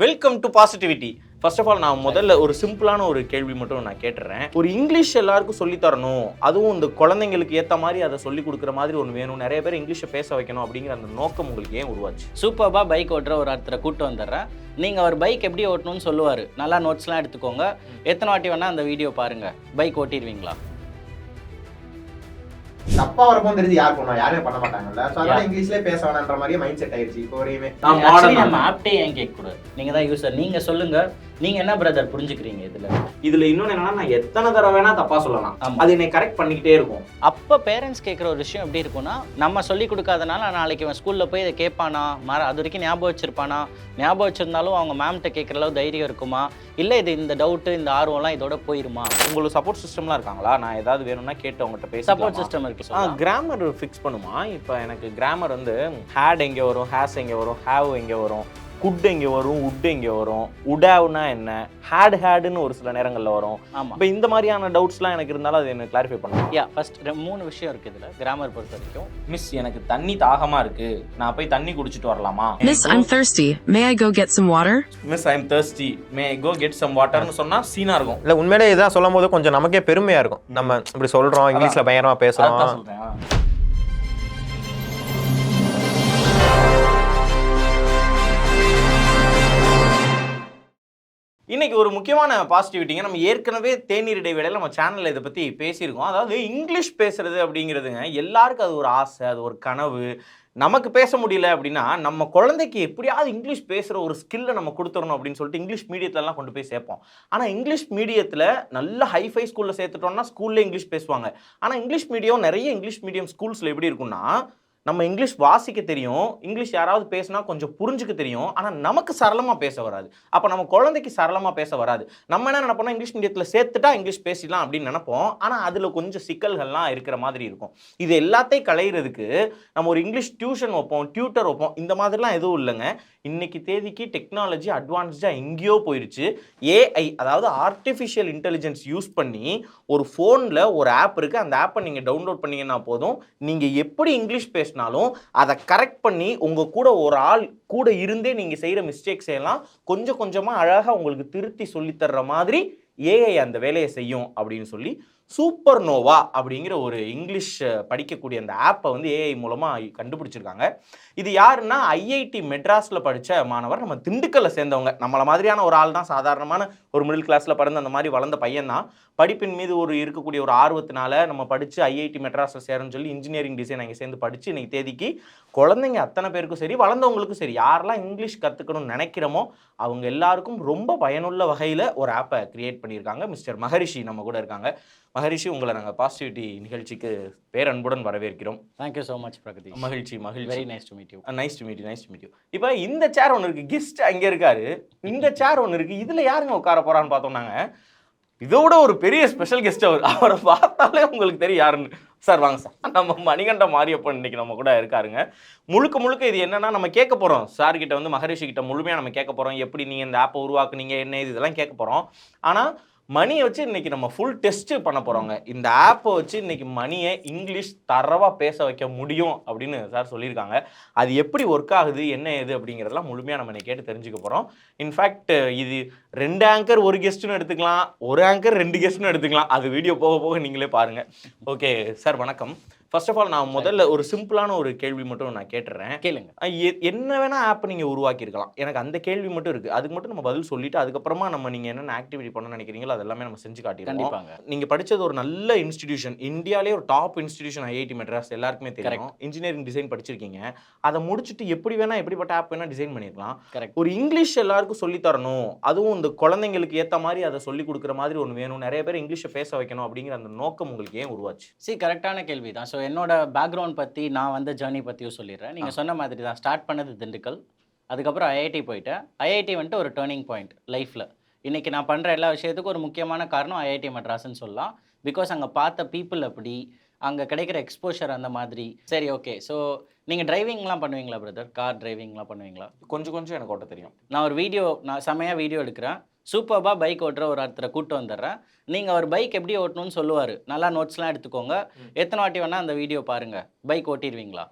Welcome to positivity. First of all நான் முதல்ல ஒரு சிம்பிளான ஒரு கேள்வி மட்டும் நான் கேட்டுறேன். ஒரு இங்கிலீஷ் எல்லாருக்கும் சொல்லி தரணும், அதுவும் இந்த குழந்தைங்களுக்கு ஏற்ற மாதிரி அதை சொல்லி கொடுக்குற மாதிரி ஒன்று வேணும், நிறைய பேர் இங்கிலீஷை பேச வைக்கணும் அப்படிங்கிற அந்த நோக்கம் உங்களுக்கு ஏன் உருவாச்சு? சூப்பராக பைக் ஓட்டுற ஒரு ஒருத்தரை கூப்பிட்டு வந்துடுறேன். நீங்கள் அவர் பைக் எப்படி ஓட்டணும்னு சொல்லுவார். நல்லா நோட்ஸ்லாம் எடுத்துக்கோங்க. எத்தனை வாட்டி வேணால் அந்த வீடியோ பாருங்கள். பைக் ஓட்டிடுவீங்களா? தப்பா வரப்போம் தெரிஞ்சு யார் பண்ணுவா? யாருமே பண்ண மாட்டாங்கல்ல. சோ அதனால இங்கிலீஷ்லயே பேச வேணாம்ன்ற மாதிரி மைண்ட் செட் ஆயிருச்சு இப்போ வரையுமே. நம்ம ஆப்டே ஏன் கேட்க கூடாது? நீங்க தான் யூசர், நீங்க சொல்லுங்க. நீங்க என்ன பிரதர் புரிஞ்சுக்கிறீங்க இதுல இன்னொன்னு என்னன்னா, நான் எத்தனை தடவை வேணா தப்பா சொல்லலாம், அது என்னை கரெக்ட் பண்ணிக்கிட்டே இருக்கும். அப்ப பேரண்ட்ஸ் கேட்குற ஒரு விஷயம் எப்படி இருக்கும்னா, நம்ம சொல்லி கொடுக்காதனால நாளைக்கு அவன் ஸ்கூல்ல போய் இதை கேட்பானா, அது வரைக்கும் ஞாபகம் வச்சிருப்பானா, ஞாபகம் வச்சிருந்தாலும் அவங்க மேம்கிட்ட கேட்குற அளவு தைரியம் இருக்குமா, இல்லை இது இந்த டவுட்டு இந்த ஆர்வம்லாம் இதோட போயிருமா? உங்களுக்கு சப்போர்ட் சிஸ்டம்லாம் இருக்காங்களா? நான் ஏதாவது வேணும்னா கேட்டு அவங்ககிட்ட பேச சப்போர்ட் சிஸ்டம் இருக்கு. கிராமர் ஃபிக்ஸ் பண்ணுமா? இப்போ எனக்கு கிராமர் வந்து ஹேட் எங்கே வரும், ஹேஸ் எங்கே வரும், ஹேவ் எங்கே வரும், குட் எங்கே வரும், உட் எங்கே வரும், உடாவ்னா என்ன, ஹேடுன்னு ஒரு சில நேரங்களில் வரும். ஆமாம். இப்போ இந்த மாதிரியான டவுட்ஸ்லாம் எனக்கு இருந்தாலும் அது எனக்கு கிளாரிஃபை பண்ணுவோம். ஃபர்ஸ்ட் 3 விஷயம் இருக்குது இதில் கிராமர் பொறுத்த வரைக்கும். மிஸ், எனக்கு தண்ணி தாகமாக இருக்கு, நான் போய் தண்ணி குடிச்சிட்டு வரலாமா? Miss, I'm thirsty. May I go get some water? Miss, I am thirsty. May I go get some waterன்னு சொன்னால் சீனாக இருக்கும். இல்ல உண்மையிலே இதான் சொல்லும் போது கொஞ்சம் நமக்கே பெருமையா இருக்கும். நம்ம இப்படி சொல்றோம், இங்கிலீஷ்ல பயங்கரமா பேசுறோம். சொல்கிறேன். இன்னைக்கு ஒரு முக்கியமான பாசிட்டிவிட்டிங்க. நம்ம ஏற்கனவே தேநீர் இடைவேளையில் நம்ம சேனலில் இதை பற்றி பேசியிருக்கோம். அதாவது இங்கிலீஷ் பேசுறது அப்படிங்கிறதுங்க எல்லாருக்கும் அது ஒரு ஆசை, அது ஒரு கனவு. நமக்கு பேச முடியல அப்படின்னா நம்ம குழந்தைக்கு எப்படியாவது இங்கிலீஷ் பேசுகிற ஒரு ஸ்கில்லை நம்ம கொடுத்துடணும் அப்படின்னு சொல்லிட்டு இங்கிலீஷ் மீடியத்துலலாம் கொண்டு போய் சேர்ப்போம். ஆனால் இங்கிலீஷ் மீடியத்தில் நல்ல ஹைஃபை ஸ்கூலில் சேர்த்துட்டோம்னா ஸ்கூல்லே இங்கிலீஷ் பேசுவாங்க. ஆனால் இங்கிலீஷ் மீடியம் நிறைய இங்கிலீஷ் மீடியம் ஸ்கூல்ஸில் எப்படி இருக்குன்னா, நம்ம இங்கிலீஷ் வாசிக்க தெரியும், இங்கிலீஷ் யாராவது பேசினா கொஞ்சம் புரிஞ்சுக்க தெரியும், ஆனால் நமக்கு சரளமாக பேச வராது. அப்போ நம்ம குழந்தைக்கு சரளமாக பேச வராது. நம்ம என்ன நினைப்போம்னா, இங்கிலீஷ் மீடியத்தில் சேர்த்துட்டா இங்கிலீஷ் பேசிடலாம் அப்படின்னு நினைப்போம். ஆனால் அதில் கொஞ்சம் சிக்கல்கள்லாம் இருக்கிற மாதிரி இருக்கும். இது எல்லாத்தையும் களையிறதுக்கு நம்ம ஒரு இங்கிலீஷ் டியூஷன் வைப்போம், டியூட்டர் வைப்போம். இந்த மாதிரிலாம் எதுவும் இல்லைங்க. இன்னைக்கு தேதிக்கு டெக்னாலஜி அட்வான்ஸ்டாக எங்கேயோ போயிடுச்சு. ஏஐ, அதாவது ஆர்டிஃபிஷியல் இன்டெலிஜென்ஸ் யூஸ் பண்ணி ஒரு ஃபோனில் ஒரு ஆப் இருக்குது. அந்த ஆப்பை நீங்கள் டவுன்லோட் பண்ணிங்கன்னா போதும், நீங்கள் எப்படி இங்கிலீஷ் பேசினாலும் அதை கரெக்ட் பண்ணி உங்கள் கூட ஒரு ஆள் கூட இருந்தே நீங்கள் செய்கிற மிஸ்டேக்ஸ் எல்லாம் கொஞ்சம் கொஞ்சமாக அழகாக உங்களுக்கு திருத்தி சொல்லித்தர்ற மாதிரி ஏஐ அந்த வேலையை செய்யும் அப்படின்னு சொல்லி சூப்பர் நோவா அப்படிங்கிற ஒரு இங்கிலீஷ் படிக்கக்கூடிய அந்த ஆப்பை வந்து ஏஐ மூலமாக கண்டுபிடிச்சிருக்காங்க. இது யாருன்னா, ஐஐடி மெட்ராஸில் படித்த மாணவர், நம்ம திண்டுக்கல்லில் சேர்ந்தவங்க. நம்மளை மாதிரியான ஒரு ஆள் தான், சாதாரணமான ஒரு மிடில் கிளாஸில் பிறந்து அந்த மாதிரி வளர்ந்த பையன் தான். படிப்பின் மீது இருக்கக்கூடிய ஒரு ஆர்வத்தினால நம்ம படித்து ஐஐடி மெட்ராஸில் சேரன்னு சொல்லி இன்ஜினியரிங் டிசைன் அங்கே சேர்ந்து படித்து இன்னைக்கு தேதிக்கு குழந்தைங்க அத்தனை பேருக்கும் சரி, வளர்ந்தவங்களுக்கும் சரி, யாரெல்லாம் இங்கிலீஷ் கற்றுக்கணும்னு நினைக்கிறோமோ அவங்க எல்லாருக்கும் ரொம்ப பயனுள்ள வகையில் ஒரு ஆப்பை கிரியேட் பண்ணியிருக்காங்க. மிஸ்டர் மகரிஷி நம்ம கூட இருக்காங்க. மகரிஷி, உங்களை நாங்கள் பாசிட்டிவிட்டி நிகழ்ச்சிக்கு பேரன்புடன் வரவேற்கிறோம். Thank you so much Pragathi. மகிழ்ச்சி. Very nice to meet you. Nice to meet you. இப்போ இந்த சேர் ஒன்று இருக்குது, கெஸ்ட் அங்கே இருக்காரு. இந்த சேர் ஒன்று இருக்குது, இதில் யாருங்க உட்கார போகிறான்னு பார்த்தோம் நாங்கள். இதோட ஒரு பெரிய ஸ்பெஷல் கெஸ்ட் அவரை பார்த்தாலே உங்களுக்கு தெரியும் யாருன்னு. சார் வாங்க சார். நம்ம மணிகண்ட மாரியப்பன் இன்னைக்கு நம்ம கூட இருக்காருங்க. முழுக்க இது என்னன்னா, நம்ம கேட்க போகிறோம் சார்கிட்ட வந்து, மகரிஷி கிட்ட முழுமையாக நம்ம கேட்க போகிறோம். எப்படி நீங்கள் இந்த ஆப்பை உருவாக்குனீங்க, என்ன இது, இதெல்லாம் கேட்க போகிறோம். ஆனால் மணியை வச்சு இன்னைக்கு நம்ம ஃபுல் டெஸ்ட்டு பண்ண போகிறோங்க. இந்த ஆப்பை வச்சு இன்னைக்கு மணியை இங்கிலீஷ் தரவாக பேச வைக்க முடியும் அப்படின்னு சார் சொல்லியிருக்காங்க. அது எப்படி ஒர்க் ஆகுது, என்ன ஏது அப்படிங்கிறதெல்லாம் முழுமையாக நம்ம இன்னைக்கு கேட்டு தெரிஞ்சுக்க போகிறோம். இன்ஃபேக்ட் இது 2 ஆங்கர் 1 கெஸ்ட்னு எடுத்துக்கலாம், 1 ஆங்கர் 2 கெஸ்ட்னு எடுத்துக்கலாம். அது வீடியோ போக போக நீங்களே பாருங்கள். ஓகே சார், வணக்கம். ஃபர்ஸ்ட் ஆஃப் ஆல் நான் முதல்ல ஒரு சிம்பிளான ஒரு கேள்வி மட்டும் நான் கேட்டுறேன். கேளுங்க. என்ன வேணா ஆப் நீங்கள் உருவாக்கியிருக்கலாம், எனக்கு அந்த கேள்வி மட்டும் இருக்குது. அதுக்கு மட்டும் நம்ம பதில் சொல்லிட்டு அதுக்கப்புறமா நம்ம நீங்கள் என்னென்ன ஆக்டிவிட்டி பண்ண நினைக்கிறீங்களோ அதெல்லாமே நம்ம செஞ்சு காட்டிடுவோம். நீங்கள் படித்தது ஒரு நல்ல இன்ஸ்டிடியூஷன், இந்தியாவிலே ஒரு டாப் இன்ஸ்டிடியூஷன் ஐஐடி மெட்ராஸ், எல்லாருக்குமே தெரியும். இன்ஜினியரிங் டிசைன் படிச்சிருக்கீங்க. அதை முடிச்சுட்டு எப்படி வேணா எப்படிப்பட்ட ஆப் வேணா டிசைன் பண்ணிடலாம். ஒரு இங்கிலீஷ் எல்லாருக்கும் சொல்லி தரணும், அதுவும் இந்த குழந்தைங்களுக்கு ஏற்ற மாதிரி அதை சொல்லி கொடுக்குற மாதிரி ஒன்று வேணும், நிறைய பேர் இங்கிலீஷை பேச வைக்கணும் அப்படிங்கிற அந்த நோக்கம் உங்களுக்கு ஏன் உருவாச்சு? கரெக்டான கேள்வி தான். ஸோ என்னோட பேக்ரவுண்ட் பற்றி, நான் வந்த ஜேர்னி பற்றியும் சொல்லிடுறேன். நீங்கள் சொன்ன மாதிரி தான் ஸ்டார்ட் பண்ணது திண்டுக்கல், அதுக்கப்புறம் ஐஐடி போயிட்டேன். ஐஐடி வந்துட்டு ஒரு டேர்னிங் பாயிண்ட் லைஃப்பில். இன்றைக்கி நான் பண்ணுற எல்லா விஷயத்துக்கும் ஒரு முக்கியமான காரணம் ஐஐடி மெட்ராஸ்ன்னு சொல்லலாம். பிகாஸ் அங்கே பார்த்த பீப்புள் அப்படி, அங்கே கிடைக்கிற எக்ஸ்போஷர் அந்த மாதிரி. சரி, ஓகே. ஸோ நீங்கள் டிரைவிங்லாம் பண்ணுவீங்களா பிரதர்? கார் டிரைவிங்லாம் பண்ணுவீங்களா? கொஞ்சம் எனக்கு ஓட்ட தெரியும். நான் செமையாக வீடியோ எடுக்கிறேன். சூப்பராக பைக் ஓட்டுற ஒரு ஒருத்தரை கூப்பிட்டு வந்துடுறேன். நீங்கள் அவர் பைக் எப்படி ஓட்டணும்னு சொல்லுவார். நல்லா நோட்ஸ்லாம் எடுத்துக்கோங்க. எத்தனை வாட்டி வேணால் அந்த வீடியோ பாருங்கள். பைக் ஓட்டிடுவீங்களா?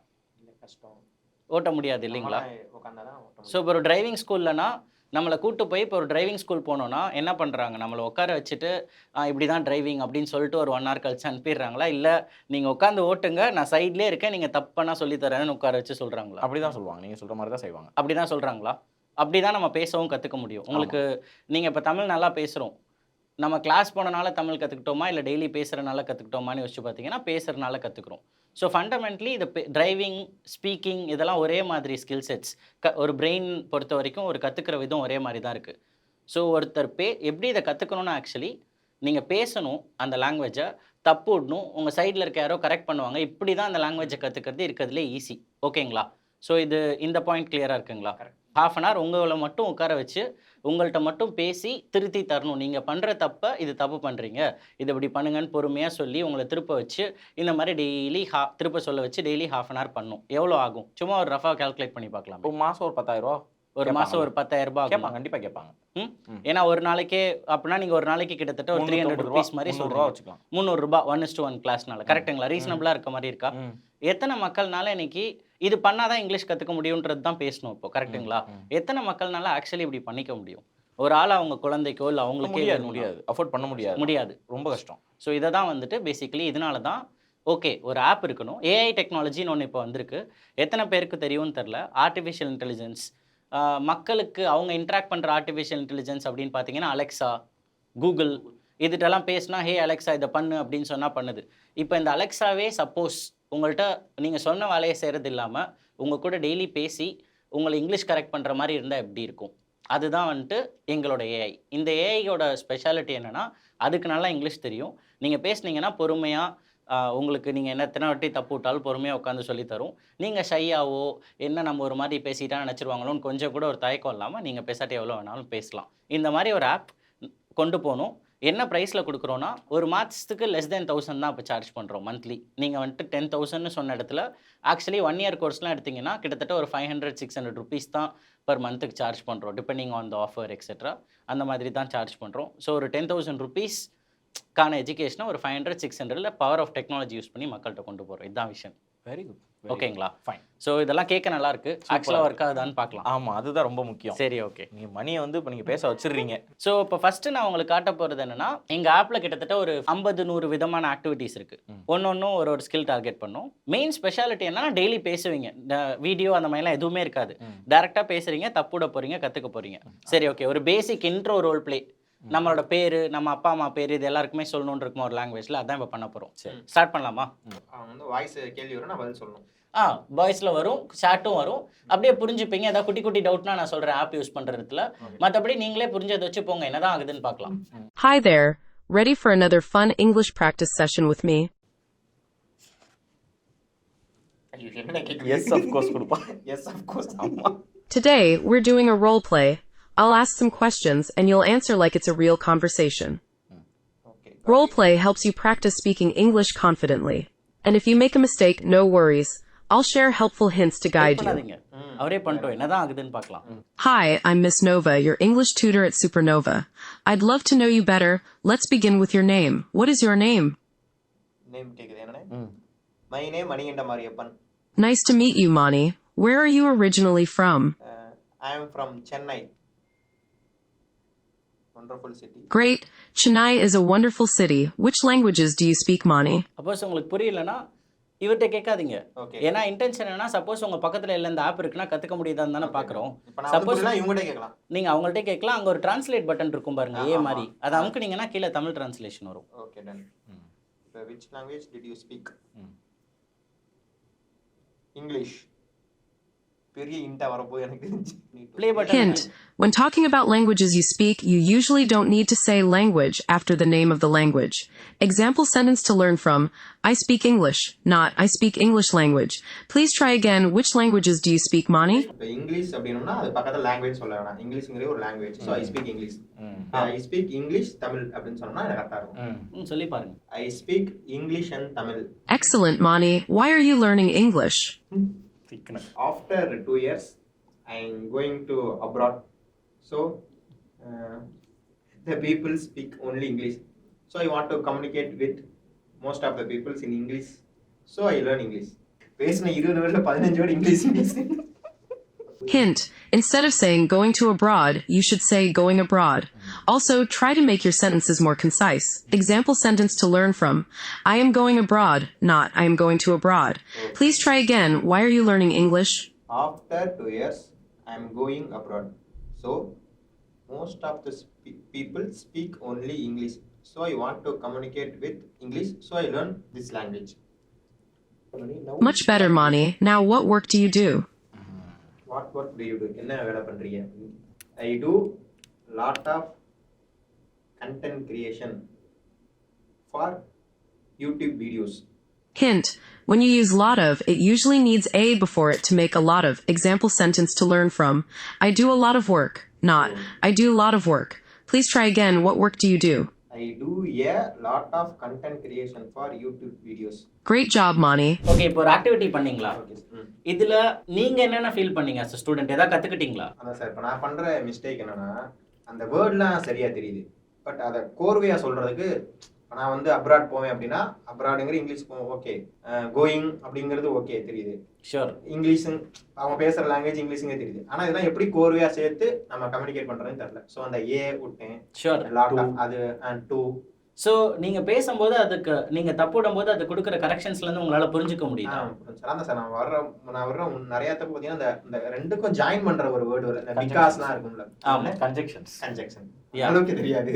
ஓட்ட முடியாது இல்லைங்களா? ஸோ இப்போ ஒரு டிரைவிங் ஸ்கூல்லனா நம்மளை கூட்டு போய் இப்போ ஒரு டிரைவிங் ஸ்கூல் போனோம்னா என்ன பண்ணுறாங்க, நம்மளை உட்கார வச்சுட்டு இப்படி தான் டிரைவிங் அப்படின்னு சொல்லிட்டு ஒரு 1 hour கழிச்சு அனுப்பிடுறாங்களா, இல்லை நீங்கள் உட்காந்து ஓட்டுங்க, நான் சைட்லேயே இருக்கேன், நீங்கள் தப்பானா சொல்லித்தரேன்னு உட்கார வச்சு சொல்கிறாங்களா? அப்படிதான் சொல்லுவாங்க, நீங்க சொல்ற மாதிரி தான் செய்வாங்க. அப்படி தான் சொல்கிறாங்களா? அப்படி தான் நம்ம பேசவும் கற்றுக்க முடியும். உங்களுக்கு நீங்கள் இப்போ தமிழ் நல்லா பேசுகிறோம், நம்ம கிளாஸ் போனனால தமிழ் கற்றுக்கிட்டோமா, இல்லை டெய்லி பேசுகிறனால கற்றுக்கிட்டோமான்னு யோசிச்சு பார்த்தீங்கன்னா பேசுகிறனால கற்றுக்குறோம். ஸோ ஃபண்டமெண்ட்லி இது டிரைவிங், ஸ்பீக்கிங் இதெல்லாம் ஒரே மாதிரி ஸ்கில் செட்ஸ். ஒரு பிரெயின் பொறுத்த வரைக்கும் ஒரு கற்றுக்கிற விதம் ஒரே மாதிரி தான் இருக்குது. ஸோ ஒருத்தர் எப்படி இதை கற்றுக்கணும்னா ஆக்சுவலி நீங்கள் பேசணும், அந்த லாங்குவேஜை தப்பு விடணும், உங்கள் சைடில் இருக்க யாரோ கரெக்ட் பண்ணுவாங்க, இப்படி தான் அந்த லாங்குவேஜை கற்றுக்கிறது இருக்கிறதுலே ஈஸி. ஓகேங்களா? ஸோ இந்த பாயிண்ட் கிளியராக இருக்குங்களா? ½ an hour உங்களை மட்டும் உட்கார வச்சு உங்கள்கிட்ட மட்டும் பேசி திருத்தி தரணும். நீங்கள் பண்ணுற தப்பை இது தப்பு பண்ணுறீங்க, இது இப்படி பண்ணுங்கன்னு பொறுமையாக சொல்லி உங்களை திருப்ப வச்சு இந்த மாதிரி டெய்லி திருப்ப சொல்ல வச்சு டெய்லி ½ an hour பண்ணணும். எவ்வளோ ஆகும்? சும்மா ஒரு ரஃபாக கால்குலேட் பண்ணி பார்க்கலாம். ஒரு மாதம் ஒரு 10,000 ரூபா, ஒரு மாதம் ஒரு 10,000 ரூபாய் கேட்பாங்க, கண்டிப்பாக கேட்பாங்க. ஏன்னா ஒரு நாளைக்கே அப்படின்னா நீங்கள் ஒரு நாளைக்கு கிட்டத்தட்ட ஒரு 300 rupees மாதிரி சொல்கிறோம் வச்சுக்கலாம். 300 ரூபாய் 1:1 கிளாஸ்னால கரெக்டுங்களா? ரீசனபிளாக இருக்க மாதிரி இருக்கா? எத்தனை மக்கள்னால இன்னைக்கு இது பண்ணாதான் இங்கிலீஷ் கற்றுக்க முடியுன்றது தான் பேசணும் இப்போ, கரெக்டுங்களா? எத்தனை மக்கள்னால ஆக்சுவலி இப்படி பண்ணிக்க முடியும்? ஒரு ஆள் அவங்க குழந்தைக்கோ இல்லை அவங்களுக்கே முடியாது, அஃபோர்ட் பண்ண முடியாது, ரொம்ப கஷ்டம். ஸோ இதை தான் வந்துட்டு பேசிக்கலி இதனால தான் ஓகே ஒரு ஆப் இருக்கணும். ஏஐ டெக்னாலஜின்னு ஒன்று இப்போ வந்திருக்கு. எத்தனை பேருக்கு தெரியும்னு தெரில. ஆர்டிஃபிஷியல் இன்டெலிஜென்ஸ், மக்களுக்கு அவங்க இன்ட்ராக்ட் பண்ணுற ஆர்டிஃபிஷியல் இன்டெலிஜென்ஸ் அப்படின்னு பார்த்தீங்கன்னா அலெக்ஸா, கூகுள், இதுட்டெல்லாம் பேசினா ஹே அலெக்ஸா இதை பண்ணு அப்படின்னு சொன்னால் பண்ணுது. இப்போ இந்த அலெக்ஸாவே சப்போஸ் உங்கள்கிட்ட நீங்கள் சொன்ன வேலையை செய்கிறது இல்லாமல் உங்கள் கூட டெய்லி பேசி உங்களை இங்கிலீஷ் கரெக்ட் பண்ணுற மாதிரி இருந்தால் எப்படி இருக்கும்? அதுதான் வந்துட்டு எங்களோட ஏஐ. இந்த ஏஐயோட ஸ்பெஷாலிட்டி என்னென்னா அதுக்கு நல்லா இங்கிலீஷ் தெரியும். நீங்கள் பேசுனீங்கன்னா பொறுமையாக உங்களுக்கு நீங்கள் எத்தனை வாட்டி தப்பு விட்டாலும் பொறுமையாக உட்காந்து சொல்லித்தரும். நீங்கள் ஷையாவோ என்ன நம்ம ஒரு மாதிரி பேசிட்டா நினச்சிருவாங்களோன்னு கொஞ்சம் கூட ஒரு தயக்கம் இல்லாமல் நீங்கள் பேசாட்டி எவ்வளோ வேணாலும் பேசலாம். இந்த மாதிரி ஒரு ஆப் கொண்டு போகணும். என்ன ப்ரைஸில் கொடுக்குறோன்னா ஒரு மாதத்துக்கு less than 1000 தான் இப்போ சார்ஜ் பண்ணுறோம் மந்த்லி. நீங்கள் வந்துட்டு 10,000ன்னு சொன்ன இடத்துல ஆக்சுவலி 1 year கோர்ஸ்லாம் எடுத்திங்கன்னா கிட்டத்தட்ட ஒரு 500-600 rupees தான் பர் மந்த்துக்கு சார்ஜ் பண்ணுறோம், depending on the offer etcetera. அந்த மாதிரி தான் சார்ஜ் பண்ணுறோம். ஸோ ஒரு 10,000 rupees கான எஜுகேஷனை ஒரு 500-600ல் பவர் ஆஃப் டெக்னாலஜி யூஸ் பண்ணி மக்கள்கிட்ட கொண்டு போகிறோம். இதுதான் விஷயம். Very good. ஓகேங்களா? ஃபைன். ஸோ இதெல்லாம் கேட்க நல்லா இருக்கு. ஆக்சுவலாக ஒர்க் ஆகுதான்னு பார்க்கலாம். ஆமாம், அதுதான் ரொம்ப முக்கியம். சரி, ஓகே. நீங்கள் மணியை வந்து இப்போ நீங்கள் பேச வச்சிடுறீங்க. ஸோ இப்போ ஃபஸ்ட்டு நான் உங்களுக்கு காட்ட போகிறது என்னென்னா எங்கள் ஆப்பில் கிட்டத்தட்ட ஒரு 50-100 விதமான ஆக்டிவிட்டீஸ் இருக்குது. ஒன்னொன்றும் ஒரு ஸ்கில் டார்கெட் பண்ணோம். மெயின் ஸ்பெஷாலிட்டி என்னன்னா டெய்லி பேசுவீங்க, வீடியோ அந்த மாதிரிலாம் எதுவுமே இருக்காது. டேரெக்டாக பேசுகிறீங்க, தப்புட போகிறீங்க, கற்றுக்க போகிறீங்க. சரி, ஓகே. ஒரு பேசிக் இன்ட்ரோ ரோல் பிளே, நம்மளோட பேர், நம்ம அப்பா அம்மா பேர், இது எல்லாருக்குமே சொல்லணும்னு இருக்குமா ஒரு லாங்குவேஜில், அதான் இப்போ பண்ண போகிறோம். சரி, ஸ்டார்ட் பண்ணலாமா? அவங்க வந்து வாய்ஸ் கேள்வி வரும், நான் பதில் சொல்லணும். வாய்ஸில் வரும், சாட்டும் வரும். அப்படியே புரிஞ்சுப்பீங்க. ஏதாவது குட்டி குட்டி டவுட்னா நான் சொல்கிறேன் ஆப் யூஸ் பண்ணுறதுல. மற்றபடி நீங்களே புரிஞ்சதை வச்சு போங்க, என்னதான் ஆகுதுன்னு பார்க்கலாம். Hi there. Ready for another fun English practice session with me? Yes, of course கொடுப்பா. Yes, of course. ஆமா. Today, we're doing a role play. I'll ask some questions and you'll answer like it's a real conversation. Okay. Role play helps you practice speaking English confidently. And if you make a mistake, no worries. I'll share helpful hints to guide you. அவரே பண்ணிட்டோம், என்னதான் ஆகுதுன்னு பார்க்கலாம். Hi, I'm Miss Nova, your English tutor at Supernova. I'd love to know you better. Let's begin with your name. What is your name? Name கேக்குது என்ன? My name Manikanda Mariyappan. Nice to meet you, Mani. Where are you originally from? I am from Chennai. Wonderful city. Great. Chennai is a wonderful city. Which languages do you speak, Mani? Suppose உங்களுக்கு புரியலன்னா இவர்கிட்ட கேட்காதீங்க. ஏன்னா intention என்னன்னா suppose உங்க பக்கத்துல இல்ல இந்த ஆப் இருக்குன்னா கத்துக்க முடியுதான்னு தானே பாக்குறோம். சப்போஸ் இவங்ககிட்ட கேட்கலாம், நீங்க அவங்கள்ட்ட கேட்கலாம். அங்க ஒரு டிரான்ஸ்லேட் பட்டன் இருக்கும் பாருங்க, ஏ மாதிரி. அதை அமுக்குனீங்கன்னா கீழே தமிழ் டிரான்ஸ்லேஷன் வரும். Okay, done. Which language did you speak? English. பெரிய இன்டா வரப்போ எனக்கு தெரிஞ்சு. Play button. Hint. When talking about languages you speak, you usually don't need to say language after the name of the language. Example sentence to learn from: I speak English, not I speak English language. Please try again. Which languages do you speak, Mani? இப்போ English அப்படினா அது பக்கத்துல language சொல்ல வேணாம். இங்கிலீஷ்ங்கறது ஒரு language. So I speak English. I speak English Tamil அப்படினு சொன்னா அது கரெக்ட்டா இருக்கும். சொல்லி பாருங்க. I speak English and Tamil. Excellent, Mani. Why are you learning English? After 2 years, I am going to abroad. So, the people speak only English. So, I want to communicate with most of the people in English. So, I learn English. பேசின 20 வருஷத்துல 15 வருஷம் English பேசுறேன். Hint, instead of saying going to abroad, you should say going abroad. Also, try to make your sentences more concise. Example sentence to learn from. I am going abroad, not I am going to abroad. Please try again. Why are you learning English? After 2 years, I am going abroad. So, most of the people speak only English. So, I want to communicate with English. So, I learn this language. Much better, Mani. Now what work do you do? What work do you do? என்ன வேலை பண்றீங்க? I do lot of content creation for YouTube videos. Hint, when you use lot of, it usually needs a before it to make a lot of. Example sentence to learn from. I do a lot of work, not I do a lot of work. Please try again. What work do you do? I do a lot of content creation for YouTube videos. Great job, Mani. Okay, இப்போ ஒரு activity பண்ணீங்களா? Okay. இதுல நீங்க என்னென்ன feel பண்ணீங்க as a student? ஏதாவது கத்துக்கிட்டீங்களா? அதான் sir, இப்போ நான் பண்ற மிஸ்டேக் என்னன்னா, அந்த வேர்ட்லாம் சரியா தெரியுது, பட் அதை கோர்வையா சொல்றதுக்கு நான் வந்து அப்ராட் போவேன் அப்படின்னா அப்ராடுங்கிற இங்கிலீஷ் ஓகே, கோயிங் அப்படிங்கிறது ஓகே தெரியுது, ஷூர். இங்கிலீஷ் அவங்க பேசுற லாங்குவேஜ் இங்கிலீஷுங்க தெரியுது, ஆனா இதெல்லாம் எப்படி கோர்வையா சேர்த்து நம்ம கம்யூனிகேட் பண்றதுன்னு தெரியல. ஸோ அந்த ஏ விட்டேன், ஷூர். லாட் ஆஃப் அது அண்ட் டூ. ஸோ நீங்கள் பேசும்போது அதுக்கு நீங்கள் தப்பு விடும்போது அது கொடுக்குற கரெக்ஷன்ஸ்லேருந்து உங்களால் புரிஞ்சுக்க முடியுதா? அதான் சார், நான் வர்ற நிறைய தப்பு பார்த்தீங்கன்னா இந்த ரெண்டுக்கும் ஜாயின் பண்ற ஒரு வேர்டு வரும், இந்த பிகாஸ்லாம் இருக்கும்ல. ஆமாம், கன்ஜெக்ஷன் அளவுக்கு தெரியாது,